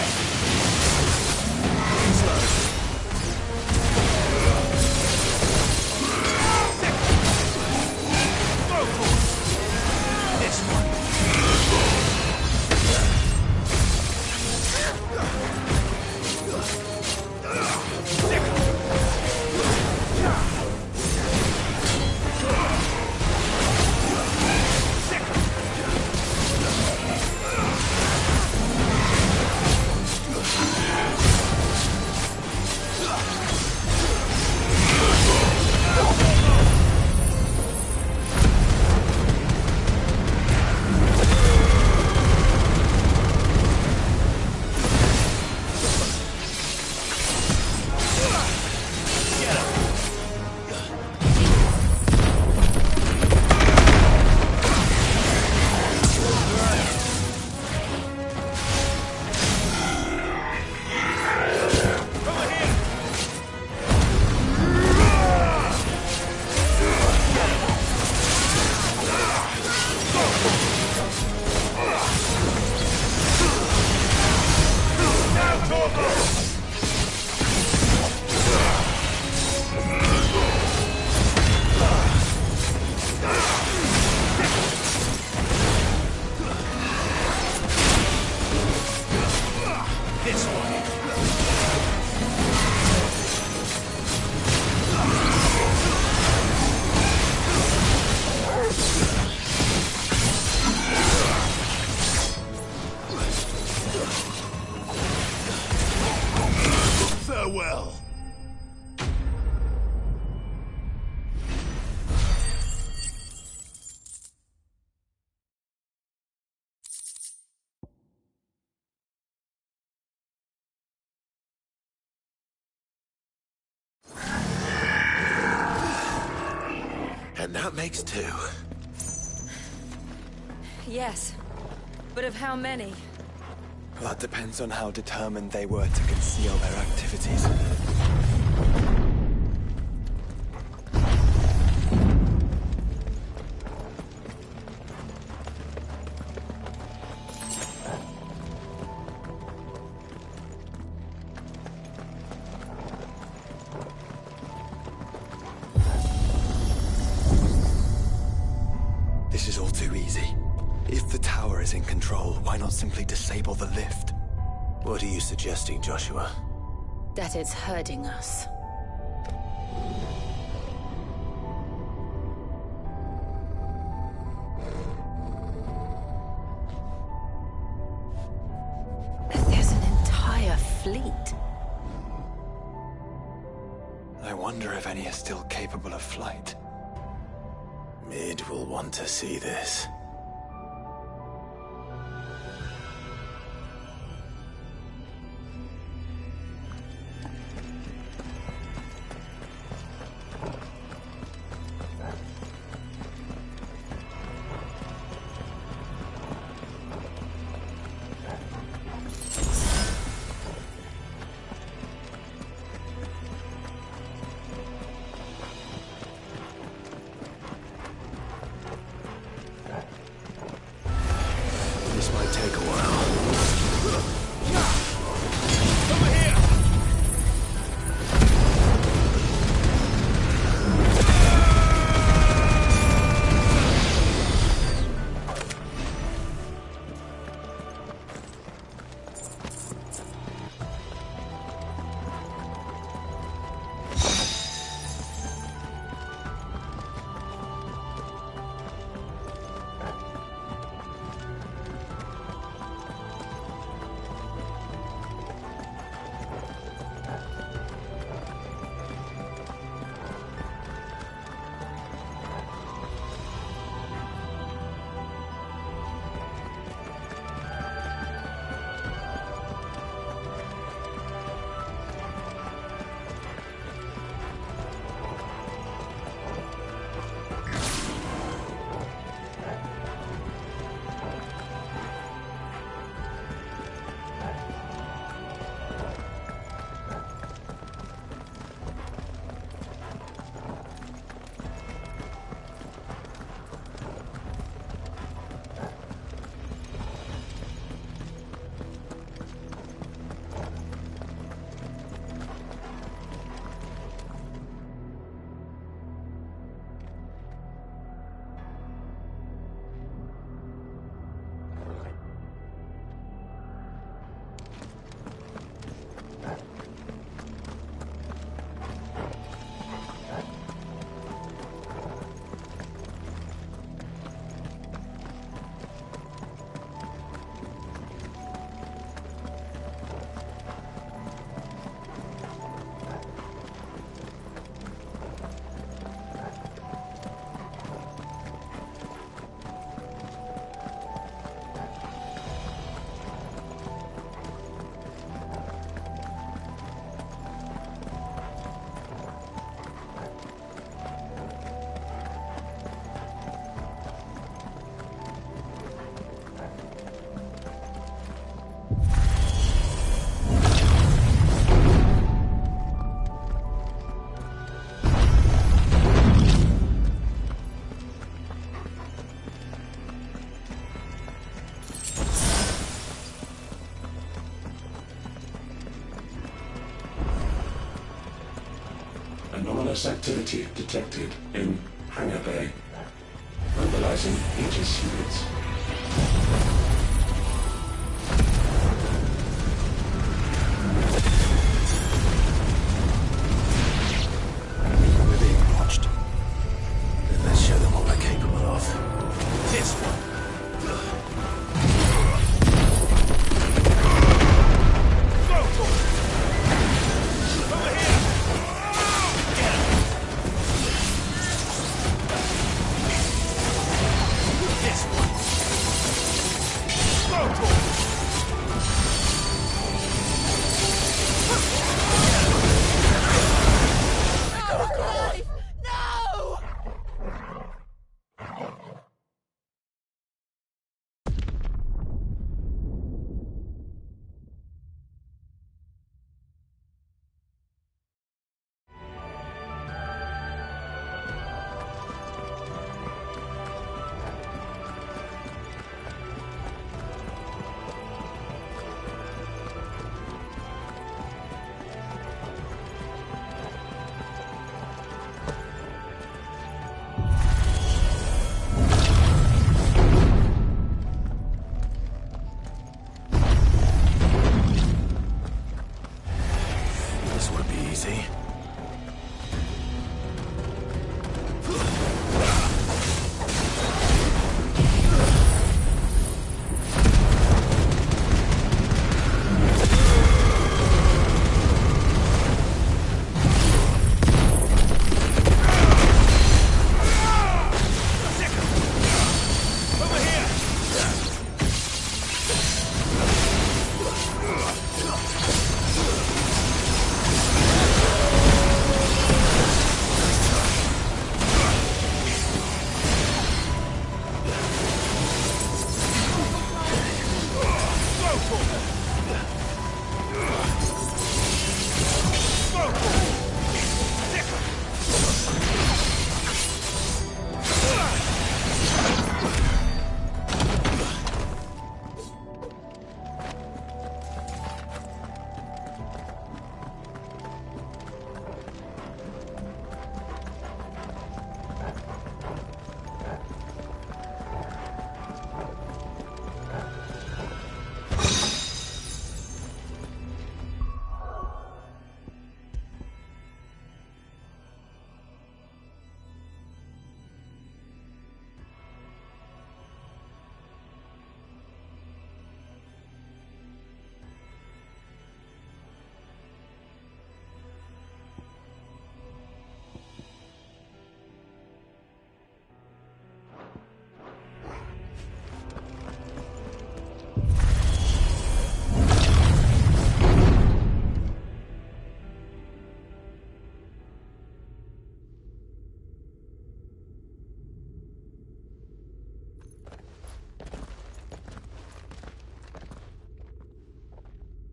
This one. This way. Farewell. And that makes 2. Yes. But of how many? That depends on how determined they were to conceal their activities. This is all too easy. If the tower is in control, why not simply disable the lift? What are you suggesting, Joshua? That it's hurting us. There's an entire fleet. I wonder if any are still capable of flight. Mid will want to see this. Anomalous activity detected in Hangar Bay. Mobilizing Aegis units. We're being watched. Let's show them what we're capable of. This one.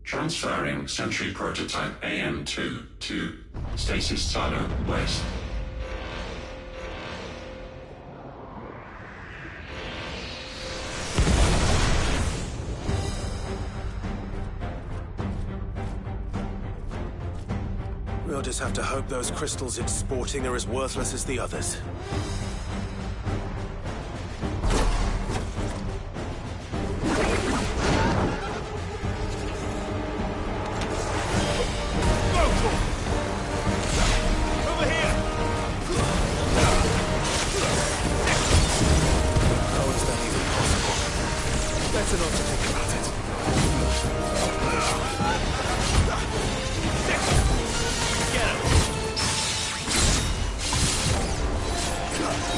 Transferring Sentry Prototype AM2 to Stasis Silo West. We'll just have to hope those crystals it's sporting are as worthless as the others. Get him!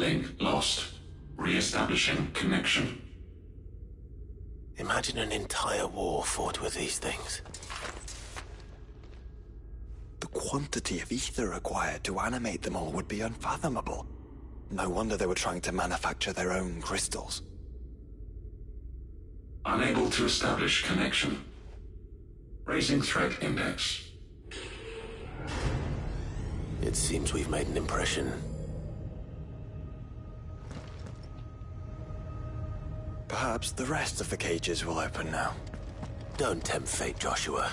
Link lost. Re-establishing connection. Imagine an entire war fought with these things. The quantity of ether required to animate them all would be unfathomable. No wonder they were trying to manufacture their own crystals. Unable to establish connection. Raising threat index. It seems we've made an impression. Perhaps the rest of the cages will open now. Don't tempt fate, Joshua.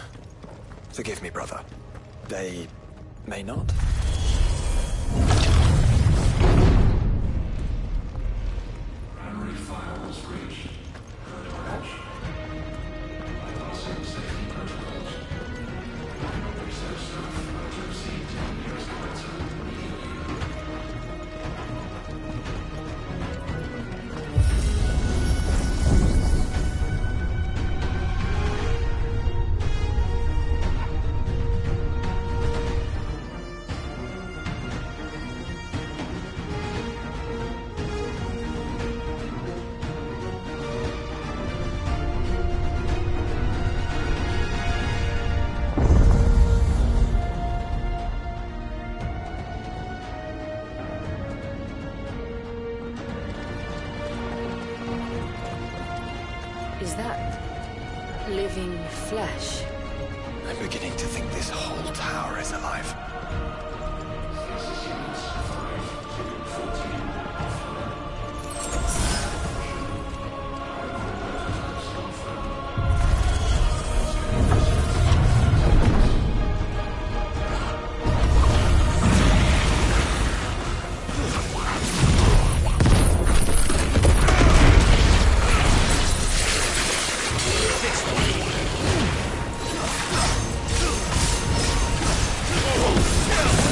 Forgive me, brother. They may not. Primary firewalls breached. Patch. Bypassing safety protocols. Research staff are to proceed to the nearest command center immediately. Is that living flesh? I'm beginning to think this whole tower is alive. Oh!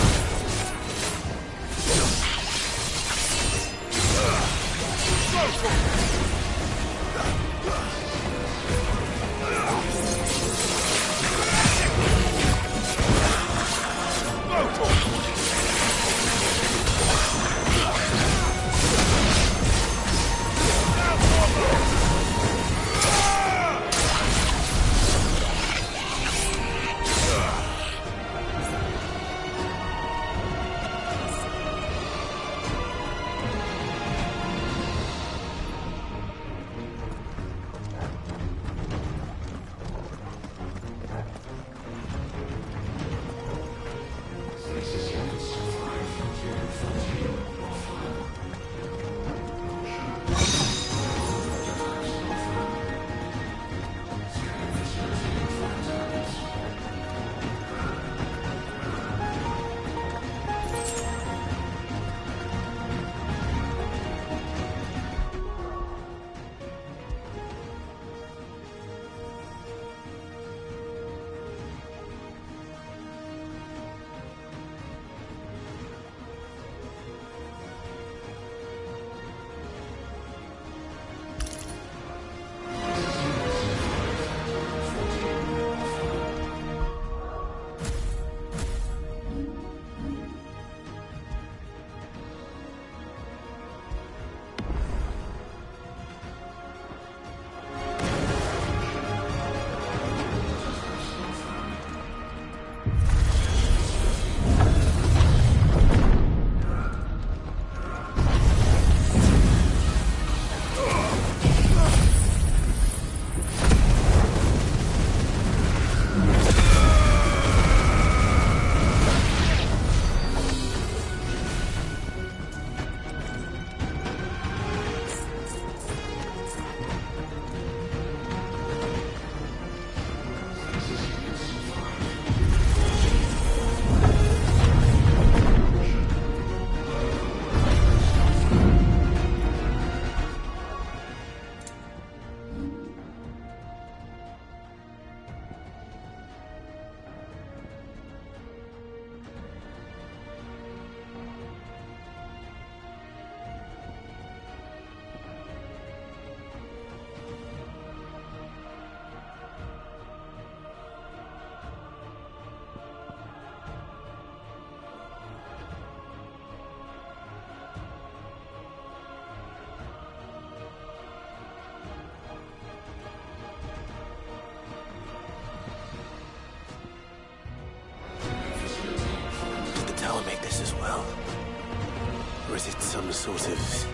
Or is it some sort of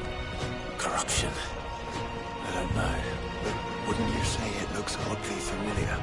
corruption? I don't know, but wouldn't you say it looks oddly familiar?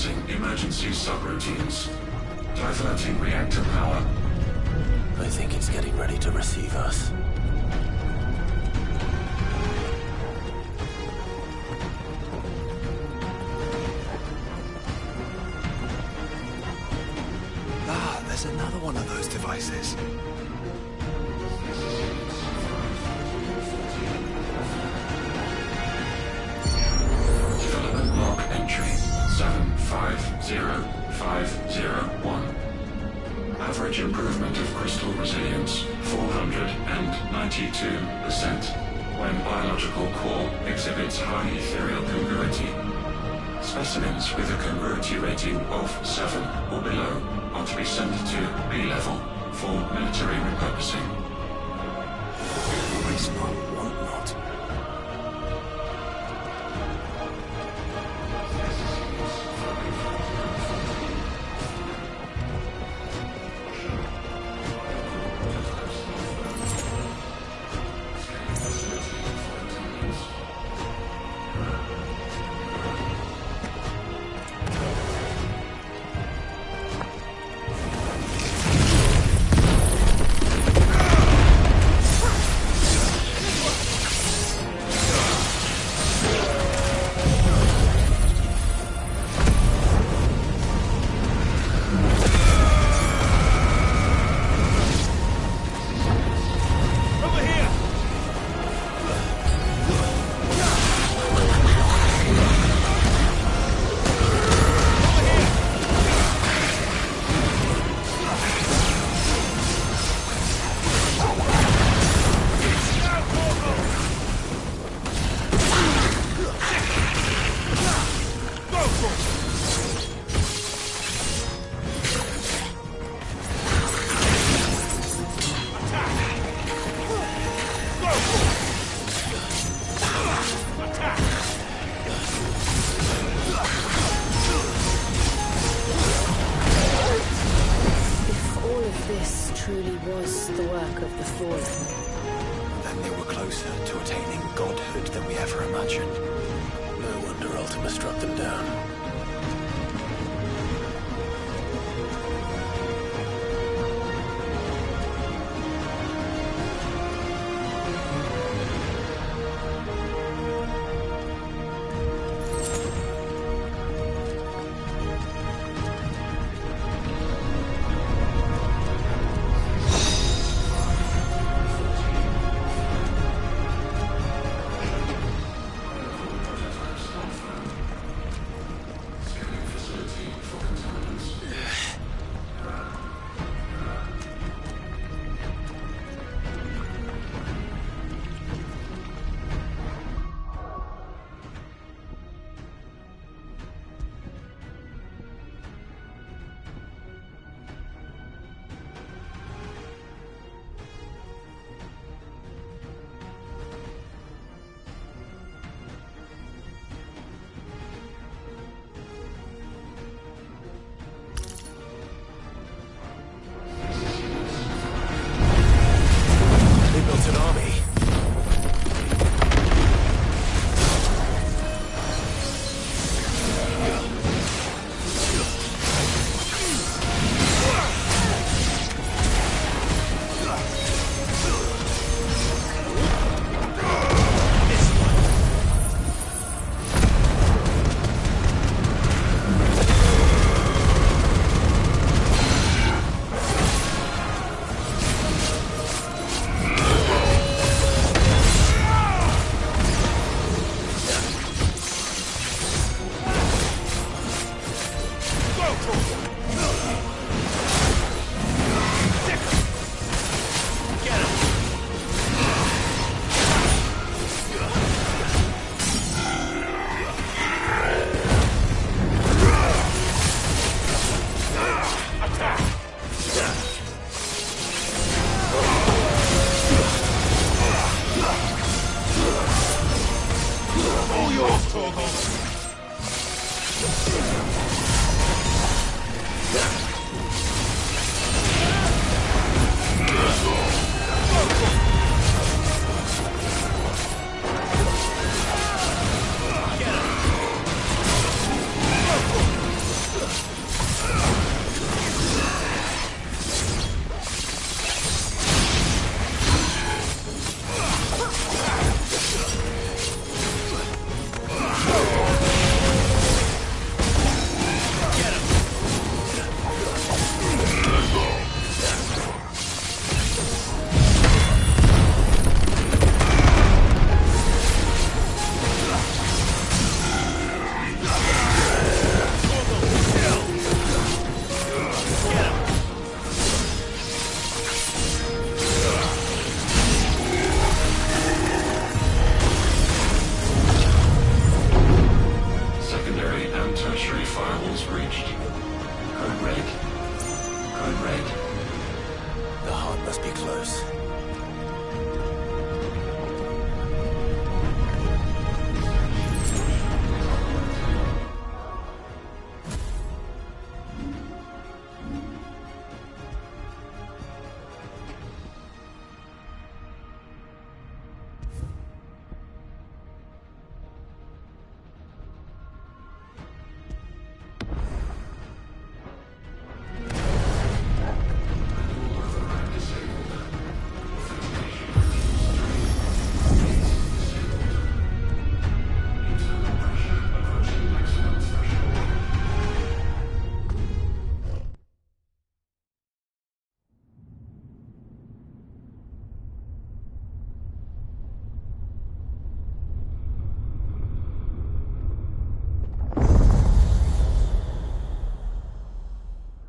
Initializing emergency subroutines. Diverting reactor power. I think it's getting ready to receive us. Ah, there's another one of those devices. Filament log entry 750501. Average improvement of crystal resilience 492% when biological core exhibits high ethereal congruity. Specimens with a congruity rating of 7 or below are to be sent to B level for military repurposing. Waste not, want not. Truly was the work of the Fallen. Then they were closer to attaining godhood than we ever imagined. No wonder Ultima struck them down. is breached. Code red. Code red. The heart must be close.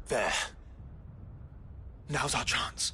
There. Now's our chance.